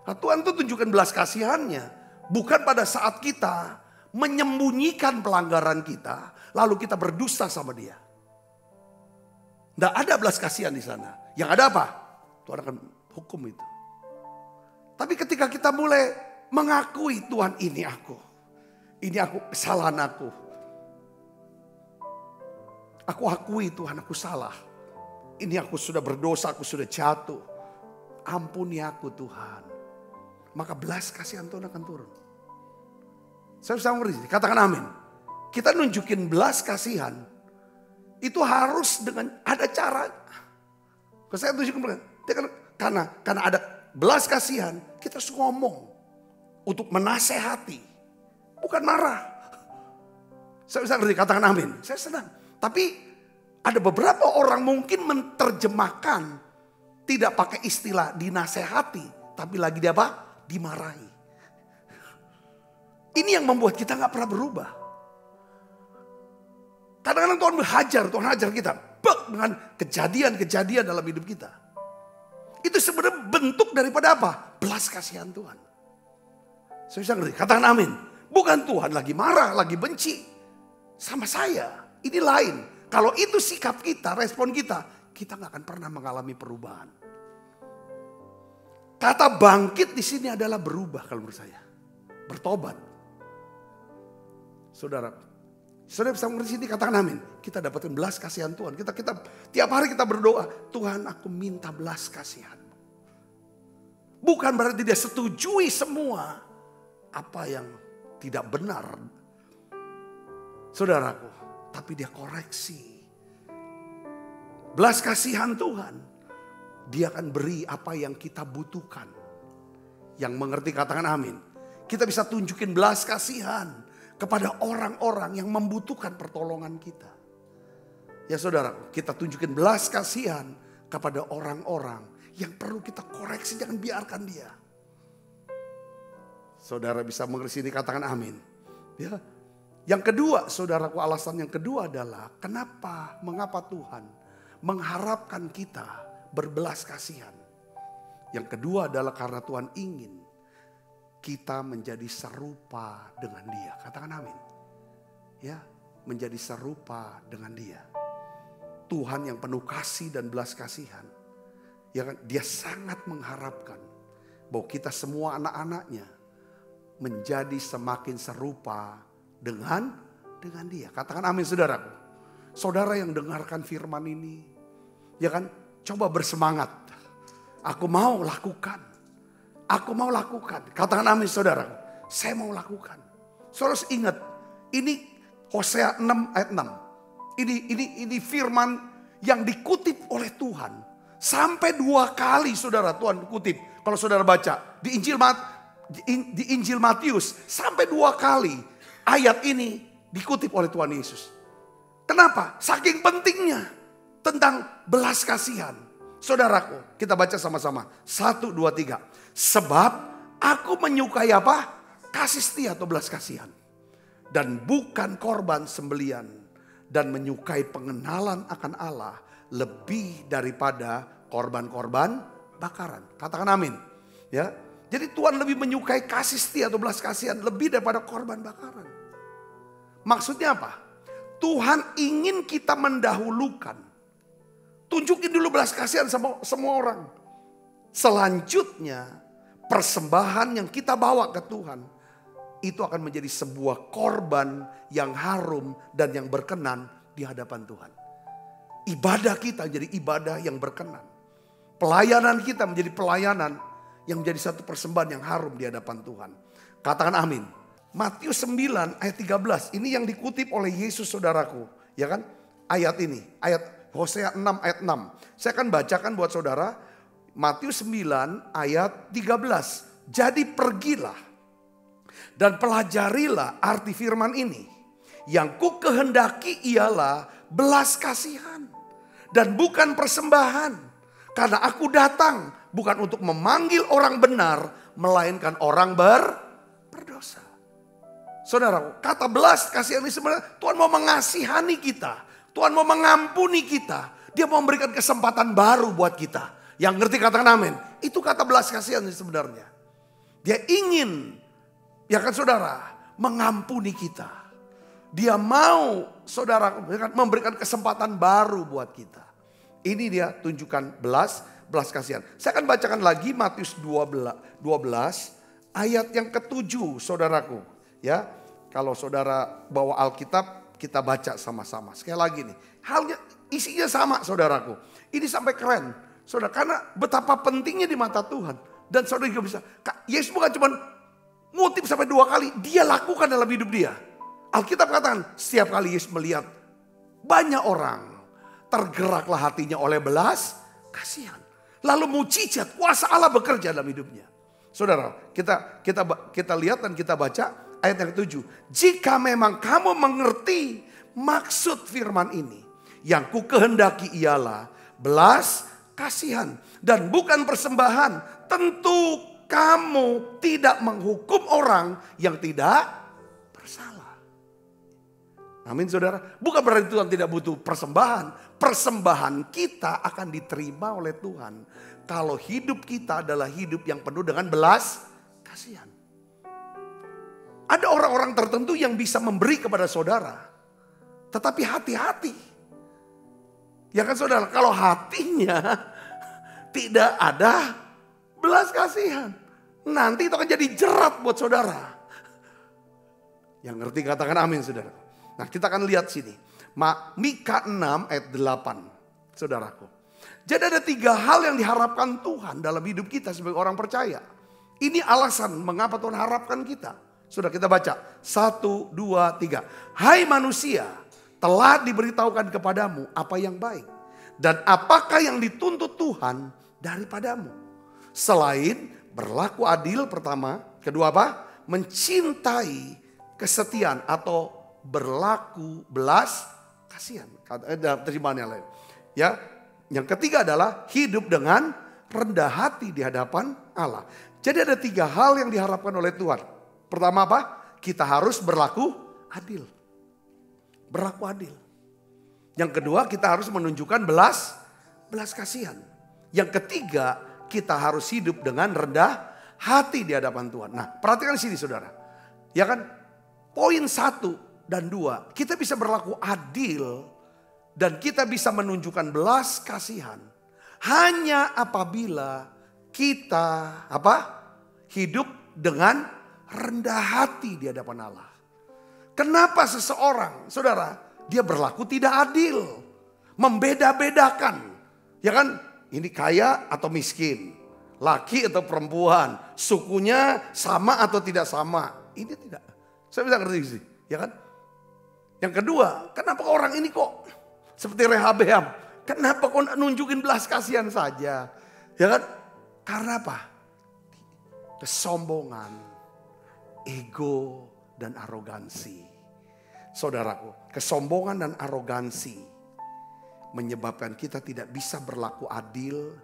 Nah, Tuhan tuh tunjukkan belas kasihannya bukan pada saat kita menyembunyikan pelanggaran kita lalu kita berdusta sama dia. Tidak ada belas kasihan di sana. Yang ada apa? Tuhan akan hukum itu. Tapi ketika kita mulai mengakui Tuhan ini aku. Ini aku, kesalahan aku. Aku akui Tuhan aku salah. Ini aku sudah berdosa, aku sudah jatuh. Ampuni aku Tuhan. Maka belas kasihan Tuhan akan turun. Saya bisa mengerti, katakan amin. Kita nunjukin belas kasihan. Itu harus dengan ada cara. Kalau saya tunjukin, karena ada belas kasihan, kita harus ngomong. Untuk menasehati. Bukan marah. Saya bisa ngerti, katakan amin. Saya senang. Tapi ada beberapa orang mungkin menerjemahkan tidak pakai istilah dinasehati. Tapi lagi dia dimarahi. Ini yang membuat kita gak pernah berubah. Kadang-kadang Tuhan hajar kita. Dengan kejadian-kejadian dalam hidup kita. Itu sebenarnya bentuk daripada apa? Belas kasihan Tuhan. Saya bisa ngerti, katakan amin. Bukan Tuhan lagi marah, lagi benci sama saya. Ini lain. Kalau itu sikap kita, respon kita gak akan pernah mengalami perubahan. Kata bangkit di sini adalah berubah kalau menurut saya. Bertobat. Saudara bisa mengerti sini, katakan amin. Kita dapatkan belas kasihan Tuhan. Kita tiap hari kita berdoa, Tuhan aku minta belas kasihan. Bukan berarti dia setujui semua apa yang tidak benar, saudaraku, tapi dia koreksi. Belas kasihan Tuhan, dia akan beri apa yang kita butuhkan. Yang mengerti katakan amin. Kita bisa tunjukin belas kasihan kepada orang-orang yang membutuhkan pertolongan kita. Ya saudara, kita tunjukin belas kasihan kepada orang-orang yang perlu kita koreksi, jangan biarkan dia. Saudara bisa mengerti ini, katakan amin. Ya. Yang kedua, saudaraku, alasan yang kedua adalah mengapa Tuhan mengharapkan kita berbelas kasihan. Yang kedua adalah karena Tuhan ingin kita menjadi serupa dengan Dia. Katakan amin. Ya, menjadi serupa dengan Dia. Tuhan yang penuh kasih dan belas kasihan. Ya kan? Dia sangat mengharapkan bahwa kita semua anak-anaknya menjadi semakin serupa dengan Dia. Katakan amin saudaraku. saudara yang dengarkan firman ini, ya kan, coba bersemangat. Aku mau lakukan. Aku mau lakukan. Katakan amin saudara. Saya mau lakukan. Saudara ingat, ini Hosea 6 ayat 6. Ini firman yang dikutip oleh Tuhan. Sampai 2 kali saudara Tuhan kutip. Kalau saudara baca di Injil Matius. Sampai 2 kali ayat ini dikutip oleh Tuhan Yesus. Kenapa? Saking pentingnya tentang belas kasihan. Saudaraku, kita baca sama-sama. 1, 2, 3. Sebab aku menyukai apa? Kasih setia atau belas kasihan. Dan bukan korban sembelian. Dan menyukai pengenalan akan Allah lebih daripada korban-korban bakaran. Katakan amin. Ya. Jadi Tuhan lebih menyukai kasih setia atau belas kasihan lebih daripada korban bakaran. Maksudnya apa? Tuhan ingin kita mendahulukan. Tunjukin dulu belas kasihan sama semua orang. Selanjutnya persembahan yang kita bawa ke Tuhan. Itu akan menjadi sebuah korban yang harum dan yang berkenan di hadapan Tuhan. Ibadah kita jadi ibadah yang berkenan. Pelayanan kita menjadi pelayanan yang menjadi satu persembahan yang harum di hadapan Tuhan. Katakan amin. Matius 9 ayat 13. Ini yang dikutip oleh Yesus saudaraku. Ya kan? Ayat ini. Ayat Hosea 6 ayat 6. Saya akan bacakan buat saudara. Matius 9 ayat 13. Jadi pergilah dan pelajarilah arti firman ini. Yang ku kehendaki ialah belas kasihan dan bukan persembahan. Karena aku datang bukan untuk memanggil orang benar, melainkan orang berdosa. Saudara, kata belas kasihan ini sebenarnya Tuhan mau mengasihani kita. Tuhan mau mengampuni kita. Dia mau memberikan kesempatan baru buat kita. Yang ngerti katakan amin. Itu kata belas kasihan sebenarnya. Dia ingin, ya kan saudara, mengampuni kita. Dia mau saudara memberikan kesempatan baru buat kita. Ini dia tunjukkan belas kasihan. Saya akan bacakan lagi Matius 12 ayat yang ke-7 saudaraku. Ya, kalau saudara bawa Alkitab, kita baca sama-sama. Sekali lagi nih, halnya isinya sama saudaraku. Ini sampai keren. Saudara, karena betapa pentingnya di mata Tuhan. Dan saudara juga bisa, Yesus bukan cuma ngutip sampai 2 kali, dia lakukan dalam hidup dia. Alkitab katakan, setiap kali Yesus melihat banyak orang, tergeraklah hatinya oleh belas kasihan. Lalu mujizat, kuasa Allah bekerja dalam hidupnya. Saudara, kita lihat dan kita baca. Ayat yang ke-7. Jika memang kamu mengerti maksud firman ini. Yang ku kehendaki ialah belas kasihan. Dan bukan persembahan. Tentu kamu tidak menghukum orang yang tidak bersalah. Amin saudara. Bukan berarti Tuhan tidak butuh persembahan. Persembahan kita akan diterima oleh Tuhan. Kalau hidup kita adalah hidup yang penuh dengan belas kasihan. Ada orang-orang tertentu yang bisa memberi kepada saudara. Tetapi hati-hati. Ya kan saudara, kalau hatinya tidak ada belas kasihan. Nanti itu akan jadi jerat buat saudara. Yang ngerti katakan amin saudara. Nah kita akan lihat sini. Mika 6 ayat 8 saudaraku. Jadi ada 3 hal yang diharapkan Tuhan dalam hidup kita sebagai orang percaya. Ini alasan mengapa Tuhan harapkan kita. Sudah kita baca. 1, 2, 3. Hai manusia, telah diberitahukan kepadamu apa yang baik. Dan apakah yang dituntut Tuhan daripadamu. Selain berlaku adil pertama. Kedua apa? Mencintai kesetiaan atau berlaku belas kasihan. Dalam terjemahan yang lain. Ya. Yang ketiga adalah hidup dengan rendah hati di hadapan Allah. Jadi ada 3 hal yang diharapkan oleh Tuhan. Pertama apa? Kita harus berlaku adil. Berlaku adil. Yang kedua kita harus menunjukkan belas kasihan. Yang ketiga kita harus hidup dengan rendah hati di hadapan Tuhan. Nah perhatikan di sini saudara. Ya kan? Poin 1 dan 2. Kita bisa berlaku adil. Dan kita bisa menunjukkan belas kasihan. Hanya apabila kita hidup dengan rendah hati di hadapan Allah. Kenapa seseorang, saudara, Dia berlaku tidak adil. Membeda-bedakan. Ya kan? Ini kaya atau miskin. Laki atau perempuan. Sukunya sama atau tidak sama. Ini tidak. Saya bisa ngerti sih. Ya kan? Yang kedua, kenapa orang ini kok seperti Rehabeam? Kenapa kok nunjukin belas kasihan saja? Ya kan? Karena apa? Kesombongan, ego, dan arogansi. Saudaraku, kesombongan dan arogansi menyebabkan kita tidak bisa berlaku adil,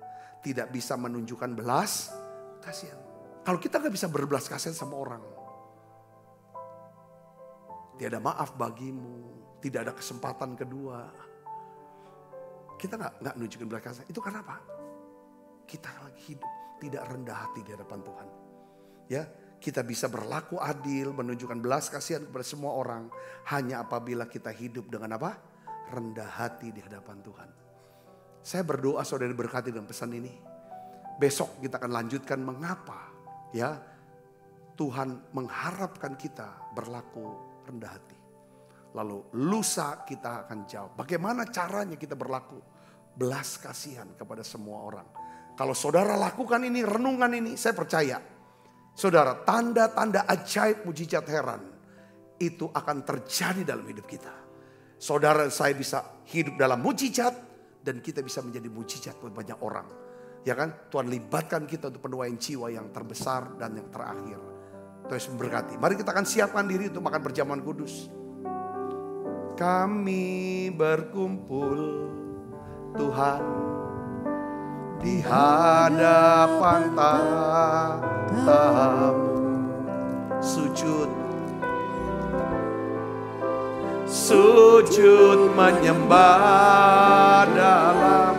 tidak bisa menunjukkan belas kasihan. Kalau kita gak bisa berbelas kasihan sama orang, tiada maaf bagimu, tidak ada kesempatan kedua. Kita gak nunjukin belas kasihan. Itu karena apa? Kita lagi hidup tidak rendah hati di hadapan Tuhan. Ya, kita bisa berlaku adil, menunjukkan belas kasihan kepada semua orang hanya apabila kita hidup dengan apa? Rendah hati di hadapan Tuhan. Saya berdoa saudara diberkati dengan pesan ini. Besok kita akan lanjutkan mengapa ya Tuhan mengharapkan kita berlaku rendah hati. Lalu lusa kita akan jawab bagaimana caranya kita berlaku belas kasihan kepada semua orang. Kalau saudara lakukan ini, renungan ini, saya percaya saudara, tanda-tanda ajaib, mujizat, heran itu akan terjadi dalam hidup kita. Saudara, saya bisa hidup dalam mujizat dan kita bisa menjadi mujizat buat banyak orang. Ya kan? Tuhan libatkan kita untuk penuaian jiwa yang terbesar dan yang terakhir. Tuhan memberkati. Mari kita akan siapkan diri untuk makan perjamuan kudus. Kami berkumpul Tuhan di hadapan tahta-Mu, sujud menyembah dalam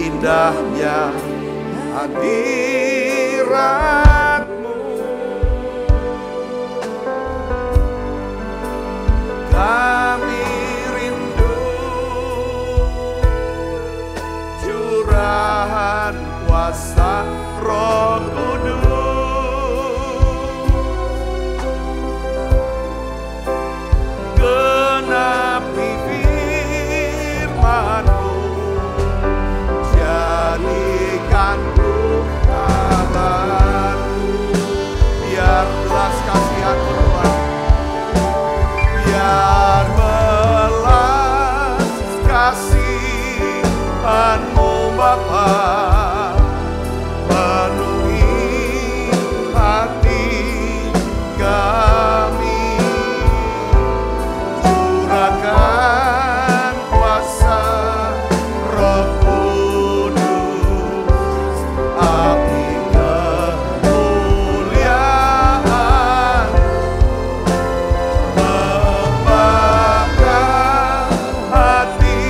indahnya hadirat-Mu. Kami rindu curahan kuasa Roh Kudus, genapi firman-Mu, jadikanku kabar-Mu, biar belas kasihan-Mu Tuhan, biar belas kasihan-Mu Bapa penuhi hati kami, curahkan kuasa Roh Kudus, api kemuliaan membakar hati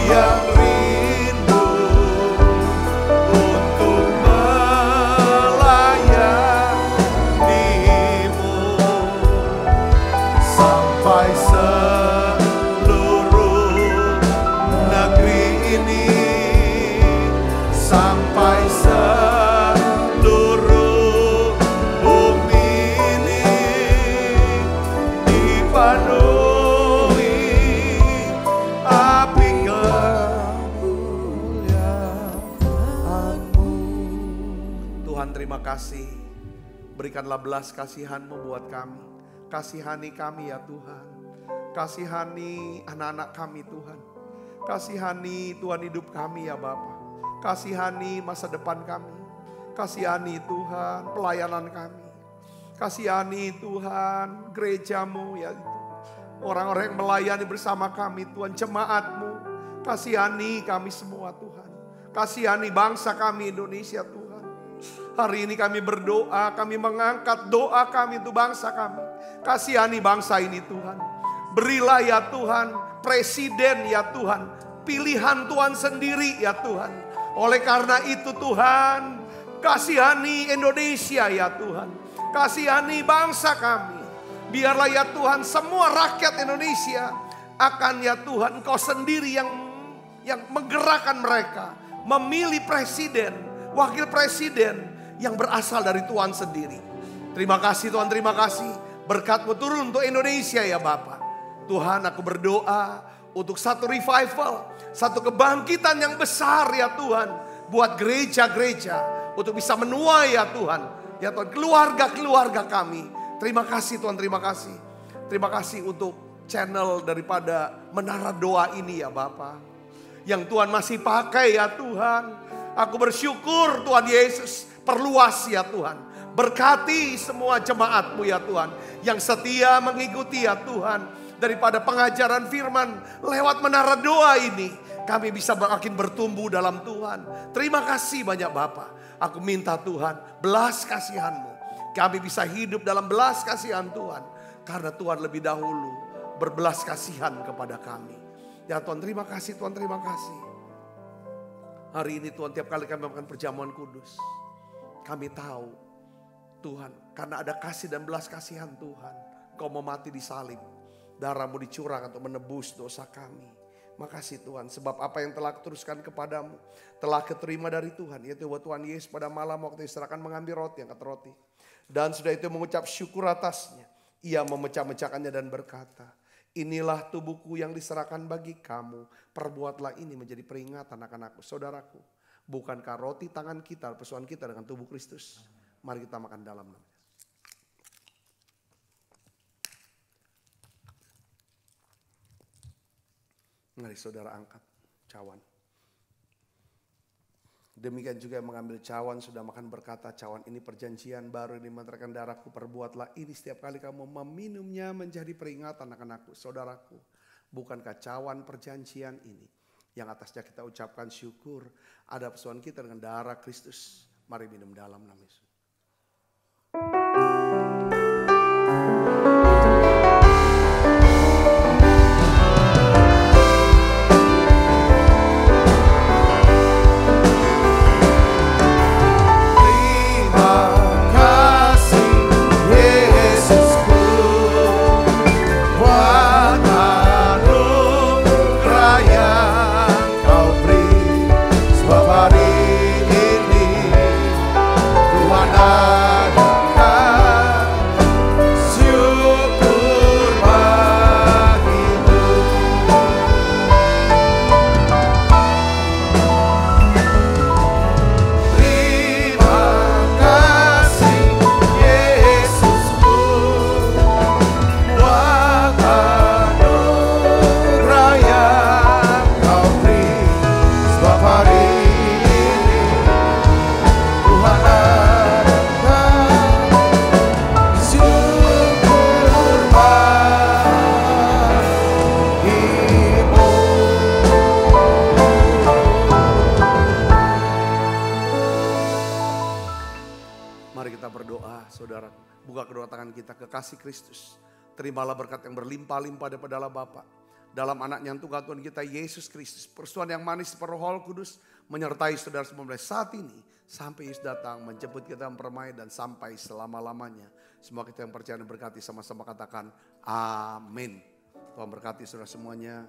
yang rindu untuk melayani-Mu, sampai seluruh negeri ini, sampai seluruh bumi ini dipenuhi api kemuliaan-Mu. Tuhan, terima kasih. Berikanlah belas kasihan-Mu buat kami. Kasihani kami ya Tuhan. Kasihani anak-anak kami Tuhan. Kasihani Tuhan hidup kami ya Bapa. Kasihani masa depan kami. Kasihani Tuhan pelayanan kami. Kasihani Tuhan gereja-Mu ya itu. Orang-orang yang melayani bersama kami Tuhan, jemaat-Mu. Kasihani kami semua Tuhan. Kasihani bangsa kami Indonesia Tuhan. Hari ini kami berdoa, kami mengangkat doa kami untuk bangsa kami. Kasihani bangsa ini Tuhan. Berilah ya Tuhan presiden ya Tuhan. Pilihan Tuhan sendiri ya Tuhan. Oleh karena itu Tuhan, kasihani Indonesia ya Tuhan. Kasihani bangsa kami. Biarlah ya Tuhan semua rakyat Indonesia akan ya Tuhan Engkau sendiri yang menggerakkan mereka. Memilih presiden, wakil presiden yang berasal dari Tuhan sendiri. Terima kasih Tuhan, terima kasih. Berkat-Mu turun untuk Indonesia ya Bapa. Tuhan, aku berdoa untuk satu revival, satu kebangkitan yang besar ya Tuhan. Buat gereja-gereja untuk bisa menuai ya Tuhan. Ya Tuhan, keluarga-keluarga kami. Terima kasih Tuhan, terima kasih. Terima kasih untuk channel daripada Menara Doa ini ya Bapa. Yang Tuhan masih pakai ya Tuhan. Aku bersyukur Tuhan Yesus, perluas ya Tuhan. Berkati semua jemaat-Mu ya Tuhan. Yang setia mengikuti ya Tuhan. Daripada pengajaran firman lewat Menara Doa ini, kami bisa makin bertumbuh dalam Tuhan. Terima kasih banyak Bapa. Aku minta Tuhan, belas kasihan-Mu. Kami bisa hidup dalam belas kasihan Tuhan. Karena Tuhan lebih dahulu berbelas kasihan kepada kami. Ya Tuhan, terima kasih Tuhan, terima kasih. Hari ini Tuhan, tiap kali kami melakukan perjamuan kudus, kami tahu Tuhan, karena ada kasih dan belas kasihan Tuhan, Kau mau mati di salib. Darah-Mu dicurah untuk menebus dosa kami. Makasih Tuhan, sebab apa yang telah kuteruskan kepadamu telah keterima dari Tuhan, yaitu bahwa Tuhan Yesus pada malam waktu diserahkan mengambil roti, angkat roti. Dan sudah itu mengucap syukur atasnya. Ia memecah-mecahkannya dan berkata, inilah tubuhku yang diserahkan bagi kamu. Perbuatlah ini menjadi peringatan akan aku. Saudaraku, bukankah roti tangan kita, persoalan kita dengan tubuh Kristus? Mari kita makan dalam namanya. Mari saudara angkat cawan. Demikian juga yang mengambil cawan sudah makan berkata, cawan ini perjanjian baru ini menerangkan darahku, perbuatlah ini setiap kali kamu meminumnya menjadi peringatan akan aku. Saudaraku, bukankah cawan perjanjian ini yang atasnya kita ucapkan syukur, ada persoalan kita dengan darah Kristus. Mari minum dalam nama Yesus. Kasih Kristus, terimalah berkat yang berlimpah-limpah daripada Allah Bapa dalam anaknya yang Tuhan kita Yesus Kristus. Persetujuan yang manis per Roh Kudus menyertai saudara semua mulai saat ini sampai Yesus datang menjemput kita mempermai dan sampai selama-lamanya. Semua kita yang percaya dan berkati sama-sama katakan amin. Tuhan berkati saudara semuanya.